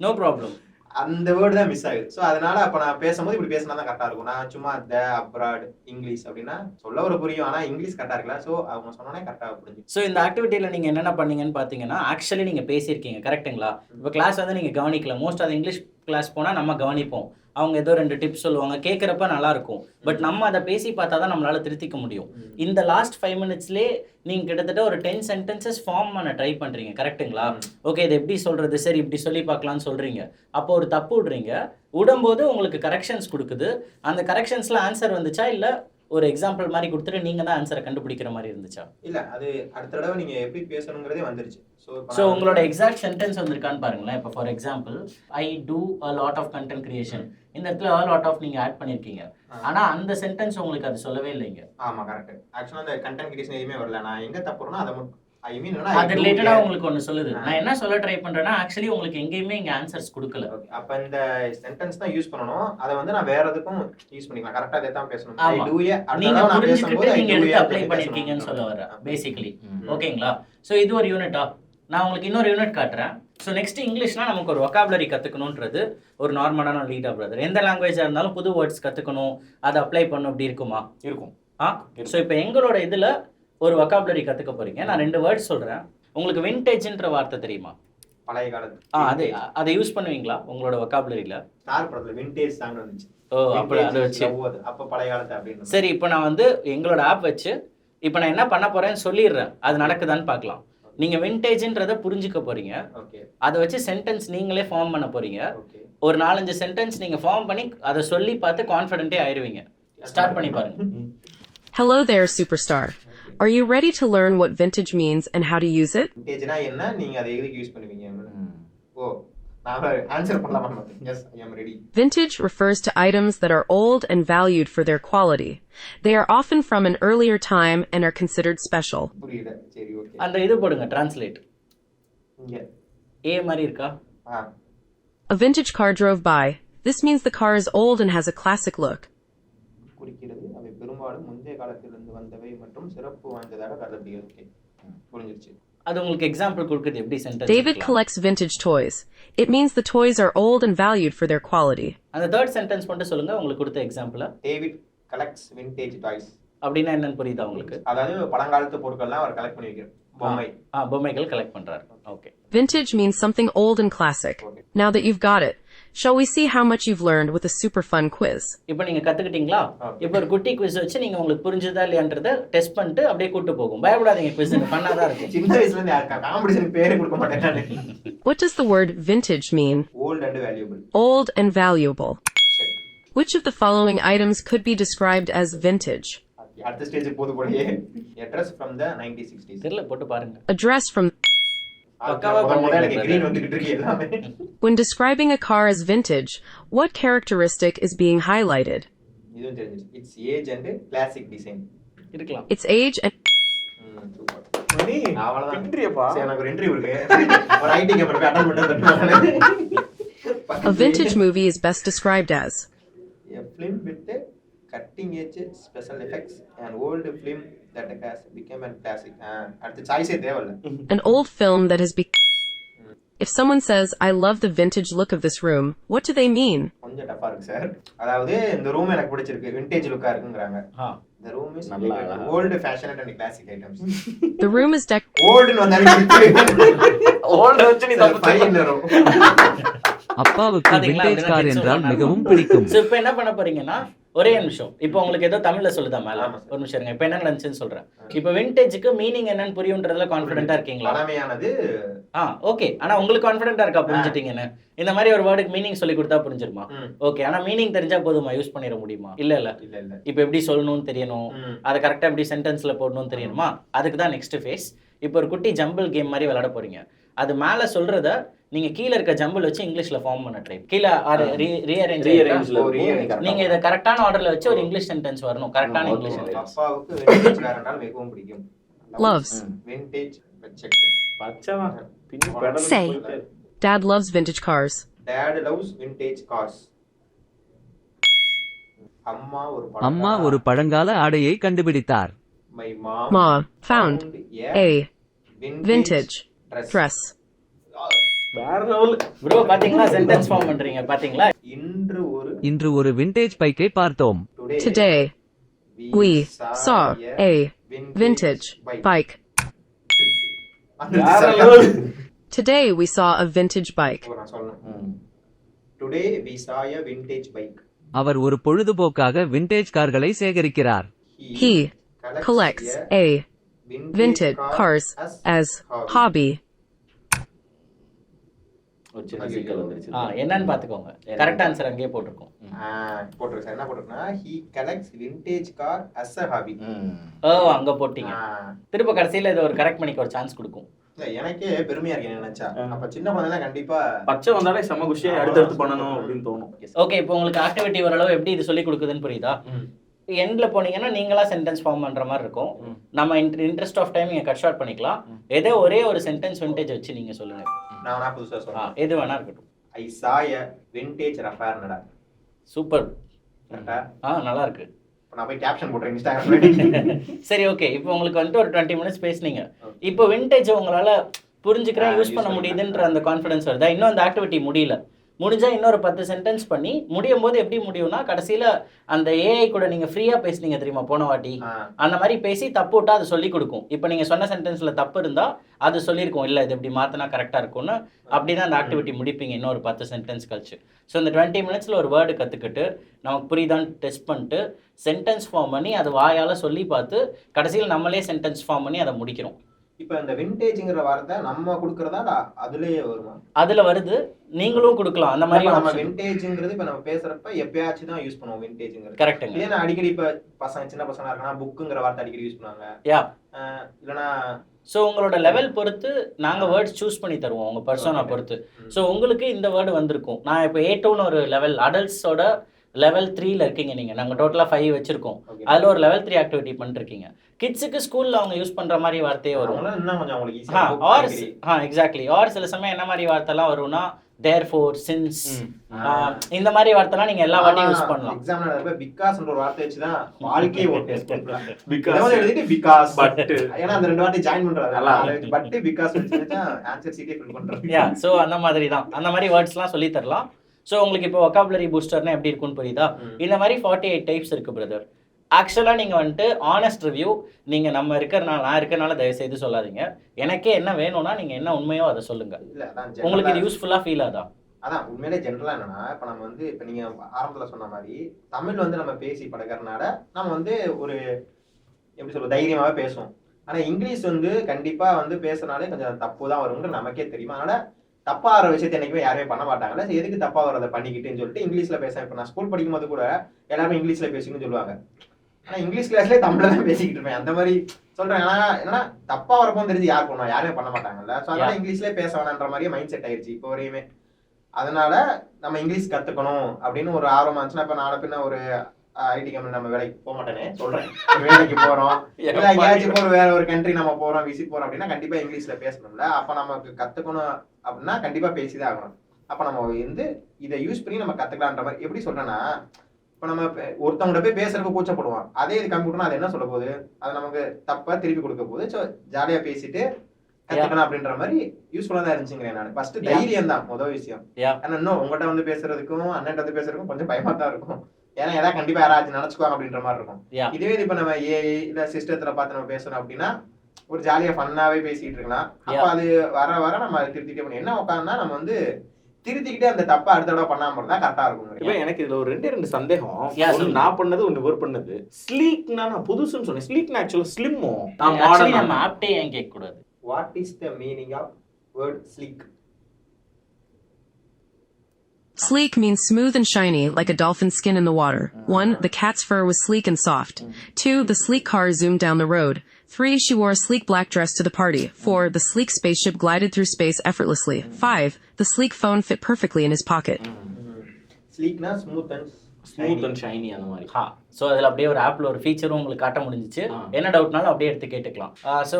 நோ ப்ராப்ளம். அந்த வேர்டு தான் மிஸ் ஆகுது. ஸோ அதனால அப்போ நான் பேசும்போது இப்படி பேசினா தான் கரெக்டாக இருக்கும். நான் சும்மா அப்ராட் இங்கிலீஷ் அப்படின்னா சொல்ல ஒரு புரியும், ஆனால் இங்கிலீஷ் கரெக்டாக இருக்கல. ஸோ அவங்க சொன்னோன்னே கரெக்டாக புரிஞ்சு. ஸோ இந்த ஆக்டிவிட்டியில் நீங்கள் என்னென்ன பண்ணீங்கன்னு பார்த்தீங்கன்னா, ஆக்சுவலி நீங்கள் பேசியிருக்கீங்க கரெக்டுங்களா? இப்போ கிளாஸ் வந்து நீங்கள் கவனிக்கல. மோஸ்ட் ஆஃப் இங்கிலீஷ் கிளாஸ் போனால் நம்ம கவனிப்போம், அவங்க ஏதோ 2 டிப்ஸ் சொல்லுவாங்க, கேட்குறப்ப நல்லாயிருக்கும். பட் நம்ம அதை பேசி பார்த்தா தான் நம்மளால் திருத்திக்க முடியும். இந்த லாஸ்ட் 5 மினிட்ஸ்லேயே நீங்கள் கிட்டத்தட்ட ஒரு 10 சென்டென்சஸ் ஃபார்ம் பண்ண ட்ரை பண்ணுறீங்க கரெக்டுங்களா? ஓகே, இது எப்படி சொல்கிறது, சரி இப்படி சொல்லி பார்க்கலான்னு சொல்கிறீங்க. அப்போ ஒரு தப்பு விடுறீங்க, விடும்போது உங்களுக்கு கரெக்ஷன்ஸ் கொடுக்குது. அந்த கரெக்ஷன்ஸில் ஆன்சர் வந்துச்சா, இல்லை ஒரு எக்ஸாம்பிள் மாதிரி கொடுத்துட்டு நீங்கள் தான் ஆன்சரை கண்டுபிடிக்கிற மாதிரி இருந்துச்சா? இல்லை, அது அடுத்த தடவை நீங்கள் எப்படி பேசணுங்கிறதே வந்துருச்சு. ஸோ உங்களோட எக்ஸாக்ட் சென்டென்ஸ் வந்திருக்கான்னு பாருங்களேன். இப்போ for example, I do a lot of content creation. இந்த இடத்துல அ லாட் ஆஃப் நீங்கள் ஆட் பண்ணியிருக்கீங்க, ஆனால் அந்த சென்டென்ஸ் உங்களுக்கு அது சொல்லவே இல்லைங்க. ஆமாம், கரெக்ட். ஆக்சுவலாக அந்த கண்டென்ட் கிரியேஷன் எதுவுமே வரல. நான் எங்கே தப்புறேன்னா அதை மட்டும் அது ரிலேட்டடா உங்களுக்கு ஒன்னு சொல்லுது. நான் என்ன சொல்ல ட்ரை பண்றேன்னா, ஆக்சுவலி உங்களுக்கு எங்கேயுமே இங்க ஆன்சர்ஸ் கொடுக்கல. அப்ப இந்த சென்டென்ஸ் தான் யூஸ் பண்ணனும். அத வந்து நான் வேற எதுக்கும் யூஸ் பண்ணிக்கலாம். கரெக்ட்டா அதை தான் பேசணும். ஐ டு ஏ நீங்க புரிஞ்சுக்கிட்டு நீங்க எடுத்து அப்ளை பண்ணிருக்கீங்கன்னு சொல்ல வரேன் பேசிக்கலி. ஓகேங்களா? சோ இது ஒரு யூனிட்டா. நான் உங்களுக்கு இன்னொரு யூனிட் காட்டுறேன். ஸோ நெக்ஸ்ட் இங்கிலீஷ்னா நமக்கு ஒரு வொக்காபுலரி கற்றுக்கணுன்றது ஒரு நார்மலான லீடா பிரதர். எந்த லாங்குவேஜாக இருந்தாலும் புது வேர்ட்ஸ் கற்றுக்கணும், அதை அப்ளை பண்ணணும், அப்படி இருக்குமா? இருக்கும். ஸோ இப்போ எங்களோட இதில் ஒரு வொக்காபுலரி கற்றுக்க போகிறீங்க. நான் 2 வேர்ட்ஸ் சொல்கிறேன். உங்களுக்கு விண்டேஜ்ன்ற வார்த்தை தெரியுமா? பழைய காலத்து. அதை யூஸ் பண்ணுவீங்களா உங்களோட வொக்காபுலரியில்? ஸ்டார் படத்தில் விண்டேஜ் சாங் வந்துச்சு. ஓ, அப்போ அதை வச்சு அப்போ பழைய காலத்து அப்படின்னு. சரி, இப்போ நான் வந்து எங்களோட ஆப் வச்சு இப்போ நான் என்ன பண்ண போகிறேன்னு சொல்லிடுறேன், அது நடக்குதான்னு பார்க்கலாம். நீங்கள் விண்டேஜ்ன்றதை புரிஞ்சுக்க போகிறீங்க. ஓகே. அதை வச்சு சென்டென்ஸ் நீங்களே ஃபார்ம் பண்ண போகிறீங்க. ஓகே. ஒரு 4-5 சென்டென்ஸ் நீங்கள் ஃபார்ம் பண்ணி அதை சொல்லி பார்த்து கான்ஃபிடென்ட்டே ஆயிடுவீங்க. ஸ்டார்ட் பண்ணி பாருங்க. Hello there, superstar. Are you ready to learn what vintage means and how to use it? விண்டேஜ்னா என்ன, நீங்க அதை எதுக்கு யூஸ் பண்ணுவீங்க? ஓ, நான் ஆன்சர் பண்ணலாமா? Yes, I am ready. Vintage refers to items that are old and valued for their quality. They are often from an earlier time and are considered special. புரியல. சரி, okay. அந்த இது போடுங்க, டிரான்ஸ்லேட். இங்க ஏ மாதிரி இருக்கா? A vintage car drove by. This means the car is old and has a classic look. குறிக்கிறது அவை பெரும்பாலும் முந்தைய காலத்திலிருந்து வந்தவை மற்றும் சிறப்பு வாய்ந்ததாக கருதப்படுகிறது. ஓகே, புரிஞ்சிருச்சு. அது உங்களுக்கு எக்ஸாம்பிள் கொடுக்குது எப்படி sentence. David collects vintage toys. It means the toys are old and valued for their quality. அந்த தேர்ட் சென்டென்ஸ் மட்டும் சொல்லுங்க, உங்களுக்கு கொடுத்த example. David collects vintage toys. அப்படின்னா என்னன்னு புரியுதா உங்களுக்கு? அதாவது பழங்காலத்து பொருட்கள்லாம் அவர் கலெக்ட் பண்ணி வைக்கிறார். பொம்மைகள் கலெக்ட் பண்றாரு. Okay. Vintage means something old and classic. Okay. Now that you've got it, shall we see how much you've learned with a super fun quiz? இப்போ நீங்க கத்துக்கிட்டீங்களா? இப்போ ஒரு குட்டி குவிஸ் வச்சு நீங்க உங்களுக்கு புரிஞ்சதா இல்லையான்றதை டெஸ்ட் பண்ணிட்டு அப்படியே கூட்டு போகும். பயப்படாதீங்க, குவிஸ் பண்ணாதான் இருக்கும். சின்ன வயசுல இருந்து காம்படிஷனுக்கு பேரே கொடுக்க மாட்டேன். What does the word vintage mean? Old and valuable. Old and valuable. Which of the following items could be described as vintage? அடுத்த ஸ்டேஜ் போது போலயே. Address from the 1960s. தெரியல, போட்டு பாருங்க. A dress from. When describing a car as vintage, what characteristic is being highlighted? Its age and classic design. இருக்கலாம். Its age and. Super. மணி அவ்வளவுதான். பின்றியப்பா. சரி, எனக்கு ஒரு இன்டர்வியூ இருக்கு, ஒரு ஐடி கம்பெனி போய் அட்டெண்ட் பண்ணிட்டு A vintage movie is best described as a film with cutting edge special effects and old film that has become a classic. அடுத்து சாய்ஸே தேவையில்ல. an old film that has become. If someone says, I love the vintage look of this room, what do they mean? கொஞ்சம் டஃபா இருக்கு sir. அதாவது இந்த room எனக்கு பிடிச்சிருக்கு, vintage லுக்கா இருக்குங்கறாங்க. The room is old fashioned and classic items. The room is ஓல்ட்னு வந்தாலே volt வச்சு நீ தப்பு ஃபைன் வரும். அப்பாவுக்கு விண்டேஜ் கார் என்றால் மிகவும் பிடிக்கும். சோ இப்போ என்ன பண்ண போறீங்கன்னா ஒரே நிமிஷம், இப்போ உங்களுக்கு ஏதோ தமிழ்ல சொல்லுதா மேல ஒரு நிமிஷம் இருங்க. இப்போ என்ன நடந்துச்சுன்னு சொல்றேன். இப்போ விண்டேஜ்க்கு மீனிங் என்னன்னு புரியுன்றதுல கான்ஃபிடென்ட்டா இருக்கீங்களா? பழமையானது. ஓகே. ஆனா உங்களுக்கு கான்ஃபிடென்ட்டா இருக்கா புரிஞ்சிட்டீங்கன்னு? இந்த மாதிரி ஒரு வேர்டுக்கு மீனிங் சொல்லி கொடுத்தா புரிஞ்சிருமா? ஓகே. ஆனா மீனிங் தெரிஞ்சா போதுமா, யூஸ் பண்ணிட முடியுமா? இல்ல இல்ல. இப்போ எப்படி சொல்லணும்னு தெரியணும், அதை கரெக்டா எப்படி சென்டென்ஸ்ல போடணும்னு தெரியணுமா? அதுக்கு தான் நெக்ஸ்ட் ஃபேஸ். இப்போ ஒரு குட்டி ஜம்பிள் கேம் மாதிரி விளையாட போறீங்க. அது மேல சொல்றத நீங்க கீழ இருக்க ஜம்பிள் வச்சு இங்கிலீஷ்ல ஃபார்ம் பண்ண ட்ரை. கீழ ரீஅரேஞ்ச்ல நீங்க இத கரெக்ட்டான ஆர்டர்ல வச்சு ஒரு இங்கிலீஷ் சென்டென்ஸ் வரணும். கரெக்ட்டான இங்கிலீஷ் சென்டென்ஸ். அப்பாவுக்கு விண்டேஜ் கார் என்றால் மிகவும் பிடிக்கும். loves. Vintage check. பச்சவா பின்னி பெடல். Say. Dad loves vintage cars. Dad loves vintage cars. அம்மா ஒரு பழங்கால ஆடையை கண்டுபிடித்தார். My mom found a vintage dress. வேற லெவல். ப்ரோ பாத்தீங்களா சென்டென்ஸ் ஃபார்ம் பண்றீங்க பாத்தீங்களா? இன்று ஒரு விண்டேஜ் பைக்கை பார்த்தோம். Today we saw a vintage bike. வேற level. Today we saw a vintage bike. Today we saw a vintage bike. அவர் ஒரு பொழுதுபோக்காக விண்டேஜ் கார்களை சேகரிக்கிறார். He collects a vintage cars as hobby. என்னன்னு பாத்துக்கோங்க. கரெக்ட் ஆன்சர் அங்கேயே போட்டுருக்கோம். போட்டுருக்கு சார். என்ன போட்டுருக்குன்னா he collects vintage car as a hobby. அங்க போட்டீங்க. திரும்ப கடைசியில இதை ஒரு கரெக்ட் பண்ணிக்க ஒரு சான்ஸ் கொடுக்கும். எனக்கே பெருமையா இருக்கு நினைச்சா. அப்ப சின்ன குழந்தைல கண்டிப்பா பச்சை வந்தாலே செம குஷியா அடுத்து பண்ணணும் அப்படின்னு தோணும். ஓகே. இப்போ உங்களுக்கு ஆக்டிவிட்டி ஓரளவு எப்படி இது சொல்லி கொடுக்குதுன்னு புரியுதா? எண்ட்ல போனீங்கன்னா நீங்களா சென்டென்ஸ் ஃபார்ம் பண்ற மாதிரி இருக்கும். நம்ம இன்ட்ரெஸ்ட் ஆஃப் டைம் நீங்க கட் ஷார்ட் பண்ணிக்கலாம். ஏதோ ஒரே ஒரு சென்டென்ஸ் விண்டேஜ் வச்சு நீங்க சொல்லுங்க. நான் புதுசா சொல்றேன். எது வேணா இருக்கட்டும். I saw a vintage Rafael. Super. நல்லா இருக்கு. நான் போய் கேப்ஷன் போடுறேன் இன்ஸ்டாகிராம்ல. சரி ஓகே. இப்போ உங்களுக்கு வந்துட்டு ஒரு 20 மினிட்ஸ் பேசுனீங்க. இப்போ விண்டேஜ் உங்களால புரிஞ்சுக்கிறேன் யூஸ் பண்ண முடியுதுன்ற அந்த கான்ஃபிடன்ஸ் வருதா? இன்னும் அந்த ஆக்டிவிட்டி முடியல. முடிஞ்சா இன்னொரு 10 சென்டென்ஸ் பண்ணி முடியும் போது எப்படி முடியும்னா கடைசியில அந்த ஏஐ கூட நீங்க ஃப்ரீயா பேசுனீங்க தெரியுமா போன வாட்டி, அந்த மாதிரி பேசி தப்பு விட்டா அது சொல்லி கொடுக்கும். இப்போ நீங்க சொன்ன சென்டென்ஸ்ல தப்பு இருந்தா அது சொல்லியிருக்கும், இல்ல இது இப்படி மாத்தினா கரெக்டா இருக்கும்னு. அப்படிதான் அந்த ஆக்டிவிட்டி முடிப்பீங்க இன்னொரு 10 சென்டென்ஸ் கழிச்சு. ஸோ இந்த 20 மினிட்ஸ்ல ஒரு வேர்டு கத்துக்கிட்டு நமக்கு புரியுதான்னு டெஸ்ட் பண்ணிட்டு சென்டென்ஸ் ஃபார்ம் பண்ணி அது வாயால சொல்லி பார்த்து கடைசியில் நம்மளே சென்டென்ஸ் ஃபார்ம் பண்ணி அதை முடிக்கிறோம். இப்போ இந்த விண்டேஜ்ங்கற வார்த்தை நம்ம கொடுக்கறதா அதுலயே வருமா? அதுல வருது, நீங்களும் கொடுக்கலாம். அந்த மாதிரி நம்ம விண்டேஜ்ங்கிறது இப்ப நம்ம பேசுறப்ப எப்பயாச்சும் தான் யூஸ் பண்ணுவோம் விண்டேஜ்ங்கிறது. கரெக்ட்டுங்க. இல்லனா அடிக்கடி இப்ப பசங்க சின்ன பசங்களா இருக்கனா புக்குங்கற வார்த்தை அடிக்கடி யூஸ் பண்ணுவாங்க. இல்லனா ஸோ உங்களோட லெவல் பொறுத்து நாங்கள் வேர்ட்ஸ் சூஸ் பண்ணி தருவோம் உங்கள் பர்சனை பொறுத்து. ஸோ உங்களுக்கு இந்த வேர்டு வந்திருக்கும். நான் இப்போ A2ன்னு ஒரு லெவல் அடல்ட்ஸோட லெவல் 3ல இருக்கீங்க நீங்கள். நாங்கள் டோட்டலாக 5 வச்சிருக்கோம். அதில் ஒரு லெவல் 3 ஆக்டிவிட்டி பண்ணிருக்கீங்க. கிட்ஸுக்கு ஸ்கூலில் அவங்க யூஸ் பண்ணுற மாதிரி வார்த்தையே வரும். எக்ஸாக்ட்லி. ஆர் சில சமயம் என்ன மாதிரி வார்த்தைலாம் வரும்னா therefore, since இந்த மாதிரி வார்த்தைலாம் நீங்க எல்லா வாட்டியும் யூஸ் பண்ணலாம். எக்ஸாம்ல நடப்ப பிகாஸ்ன்ற ஒரு வார்த்தை வச்சு தான் வாழ்க்கையே ஓட்டேஸ் பண்றாங்க. பிகாஸ் எழுதிட்டு பிகாஸ் பட் ஏனா அந்த ரெண்டு வார்த்தை ஜாயின் பண்றாங்க. பட் பிகாஸ் வச்சுட்டா ஆன்சர் சீட்டே ஃபில் பண்றாங்க. சோ அந்த மாதிரி தான். அந்த மாதிரி வேர்ட்ஸ்லாம் சொல்லி தரலாம். சோ உங்களுக்கு இப்போ vocabulary boosterனா எப்படி இருக்கும்னு புரியுதா? இந்த மாதிரி 48 டைப்ஸ் இருக்கு பிரதர். ஆக்சுவலாக நீங்கள் வந்துட்டு ஆனஸ்ட் ரிவ்யூ, நீங்கள் நம்ம இருக்கிறனால நான் இருக்கிறனால தயவு செய்து சொல்லாதீங்க. எனக்கே என்ன வேணும்னா நீங்கள் என்ன உண்மையோ அதை சொல்லுங்கள். உங்களுக்கு இது யூஸ்ஃபுல்லாக ஃபீல் ஆகுதா? அதான் உண்மையிலே ஜென்ரலாக என்னன்னா, இப்போ நம்ம வந்து இப்போ நீங்கள் ஆரம்பத்தில் சொன்ன மாதிரி தமிழ் வந்து நம்ம பேசி பழகிறனால நம்ம வந்து ஒரு எப்படி சொல்ல தைரியமாகவே பேசுவோம். ஆனால் இங்கிலீஷ் வந்து கண்டிப்பாக வந்து பேசுனாலே கொஞ்சம் தப்பு தான் வரும்னு நமக்கே தெரியும். அதனால் தப்பாக வர விஷயத்தை என்றைக்குமே யாருமே பண்ண மாட்டாங்கல்ல. எதுக்கு தப்பாக வரதை பண்ணிக்கிட்டுன்னு சொல்லிட்டு இங்கிலீஷில் பேச. இப்போ நான் ஸ்கூல் படிக்கும் போது கூட எல்லாருமே இங்கிலீஷில் பேசுங்கன்னு சொல்லுவாங்க. ஆனா இங்கிலீஷ் கிளாஸ்லேயே தமிழ்ல தான் பேசிக்கிட்டு இருப்பேன். அந்த மாதிரி சொல்றேன். என்னன்னா தப்பா வரப்போ தெரிஞ்சு யார் பண்ணுவா? யாருமே பண்ண மாட்டாங்கல்ல. ஸோ அதனால இங்கிலீஷ்லேயே பேச வேணான்ற மாதிரியே மைண்ட் செட் ஆயிடுச்சு இப்போ வரையுமே. அதனால நம்ம இங்கிலீஷ் கத்துக்கணும் அப்படின்னு ஒரு ஆர்வமா இருந்துச்சுன்னா, இப்போ நாளை பின்ன ஒரு ஐடி கம்பெனி நம்ம வேலைக்கு போக மாட்டேனே சொல்றேன், வேலைக்கு போறோம் இல்ல எங்கேயாச்சும் ஒரு வேற ஒரு கண்ட்ரி நம்ம போறோம், விசிட் போறோம் அப்படின்னா கண்டிப்பா இங்கிலீஷ்ல பேசணும்ல. அப்ப நமக்கு கத்துக்கணும் அப்படின்னா கண்டிப்பா பேசிதான் ஆகணும். அப்ப நம்ம வந்து இதை யூஸ் பண்ணி நம்ம கத்துக்கலான்ற மாதிரி. எப்படி சொல்றேன்னா, இப்ப நம்ம ஒருத்தவங்க போய் பேசுறதுக்கு கூச்சப்படுவோம். அதே இது கம்ப்யூட்டர்னா அது என்ன சொல்ல போகுது, அது நமக்கு தப்பா திருப்பி கொடுக்க போகுது. ஸோ ஜாலியா பேசிட்டு கத்துக்கணும் அப்படின்ற மாதிரி யூஸ்ஃபுல்லா தான் இருந்துச்சுங்கிறேன். நான் ஃபர்ஸ்ட் தைரியம் தான் முதல் விஷயம். ஆனா இன்னும் உங்கள்கிட்ட வந்து பேசுறதுக்கும் அண்ணன்ட்ட வந்து பேசுறதுக்கும் கொஞ்சம் பயமா தான் இருக்கும். ஏன்னா ஏதாவது கண்டிப்பா யாராச்சும் நினைச்சுக்குவாங்க அப்படின்ற மாதிரி இருக்கும். இதுவே இப்ப நம்ம ஏஐ இல்ல சிஸ்டத்துல பார்த்து நம்ம பேசணும் அப்படின்னா ஒரு ஜாலியா ஃபன்னாவே பேசிட்டு இருக்கலாம். அப்ப அது வர வர நம்ம அதை திருத்திட்டே பண்ணி என்ன உட்காந்துனா நம்ம வந்து திருத்திக்கிட்டே அந்த தப்பா அடுத்த தடவை பண்ணாம இருந்தா கரெக்டா இருக்கும். இப்போ எனக்கு இதுல ஒரு ரெண்டு சந்தேகம். ஒண்ணு நான் பண்ணது, ஒண்ணு இவர் பண்ணது. ஸ்லீக்னா நான் புதுசுன்னு சொன்னேன். ஸ்லீக்னா ஆக்சுவலா ஸ்லிம்மோ? நம்ம ஆப்டே ஏன் கேட்க கூடாது? What is the meaning of word sleek? Sleek means smooth and shiny, like a dolphin's skin in the water. 1. The cat's fur was sleek and soft. 2. The sleek car zoomed down the road. 3. She wore a sleek black dress to the party. 4. The sleek spaceship glided through space effortlessly. 5. The sleek phone fit perfectly in his pocket. Sleekனா smooth and shiny அந்த மாதிரி. So அதில் அப்படியே ஒரு ஆப்பில் ஒரு ஃபீச்சரும் உங்களுக்கு காட்ட முடிஞ்சிச்சு. என்ன டவுட்னாலும் அப்படியே எடுத்து கேட்டுக்கலாம். ஸோ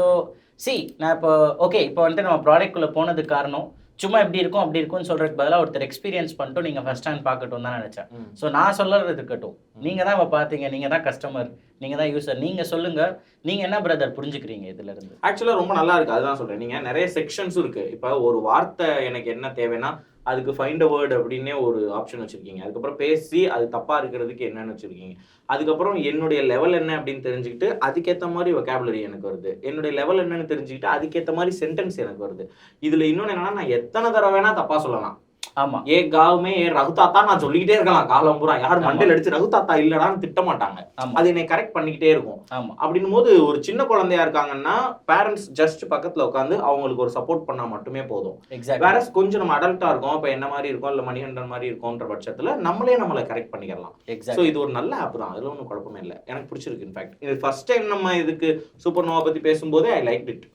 நான் இப்போ ஓகே, இப்போ வந்துட்டு நம்ம ப்ராடக்ட்குள்ளே போனதுக்கு காரணம் சும்மா எப்படி இருக்கும் அப்படி இருக்கும்னு சொல்கிறதுக்கு பதிலாக ஒருத்தர் எக்ஸ்பீரியன்ஸ் பண்ணிட்டு நீங்கள் ஃபர்ஸ்ட் ஹேண்ட் பார்க்கட்டும் தான் நினச்சேன். ஸோ நான் சொல்கிறது இருக்கட்டும், நீங்கள் தான் இப்போ பார்த்தீங்க, நீங்கள் தான் கஸ்டமர், நீங்கள் தான் யூசர், நீங்கள் சொல்லுங்கள், நீங்கள் என்ன பிரதர் புரிஞ்சுக்கிறீங்க இதுலேருந்து? ஆக்சுவலாக ரொம்ப நல்லா இருக்குது, அதுதான் சொல்கிறேன். நீங்கள் நிறைய செக்ஷன்ஸும் இருக்குது. இப்போ ஒரு வார்த்தை எனக்கு என்ன தேவைன்னா அதுக்கு ஃபைண்ட் அ வேர்டு அப்படின்னே ஒரு ஆப்ஷன் வச்சுருக்கீங்க. அதுக்கப்புறம் பேசி அது தப்பாக இருக்கிறதுக்கு என்னென்னு வச்சுருக்கீங்க. அதுக்கப்புறம் என்னுடைய லெவல் என்ன அப்படின்னு தெரிஞ்சுக்கிட்டு அதுக்கேற்ற மாதிரி வொக்காபுலரி எனக்கு வருது. என்னுடைய லெவல் என்னன்னு தெரிஞ்சுக்கிட்டு அதுக்கேற்ற மாதிரி சென்டென்ஸ் எனக்கு வருது. இதில் இன்னொன்று என்னன்னா, நான் எத்தனை தடவை வேணால் தப்பாக சொல்லலாம். ஆமாம், ஏ காவுமே ஏ ரகுதாத்தா நான் சொல்லிக்கிட்டே இருக்கலாம் காலம் பூரா. யாரும் மண்டையில் அடிச்சு ரகுதாத்தா இல்லடான்னு திட்ட மாட்டாங்க. அது என்னை கரெக்ட் பண்ணிக்கிட்டே இருக்கும். அப்படின்னும் போது ஒரு சின்ன குழந்தையா இருக்காங்கன்னா பேரண்ட்ஸ் ஜஸ்ட் பக்கத்துல உட்காந்து அவங்களுக்கு ஒரு சப்போர்ட் பண்ணா மட்டுமே போதும். வேற கொஞ்சம் நம்ம அடல்ட்டா இருக்கோம், இப்போ என்ன மாதிரி இருக்கும் இல்ல மணிகண்டன் மாதிரி இருக்கும்ன்ற பட்சத்துல நம்மளை கரெக்ட் பண்ணிக்கலாம். ஸோ இது ஒரு நல்ல ஆப் தான், அதுல ஒன்றும் குழப்பமே இல்லை. எனக்கு பிடிச்சிருக்கு. இன்ஃபேக்ட் இது ஃபர்ஸ்ட் டைம் நம்ம இதுக்கு சூப்பர் நோவா பத்தி பேசும்போதே ஐ லைக் இட்.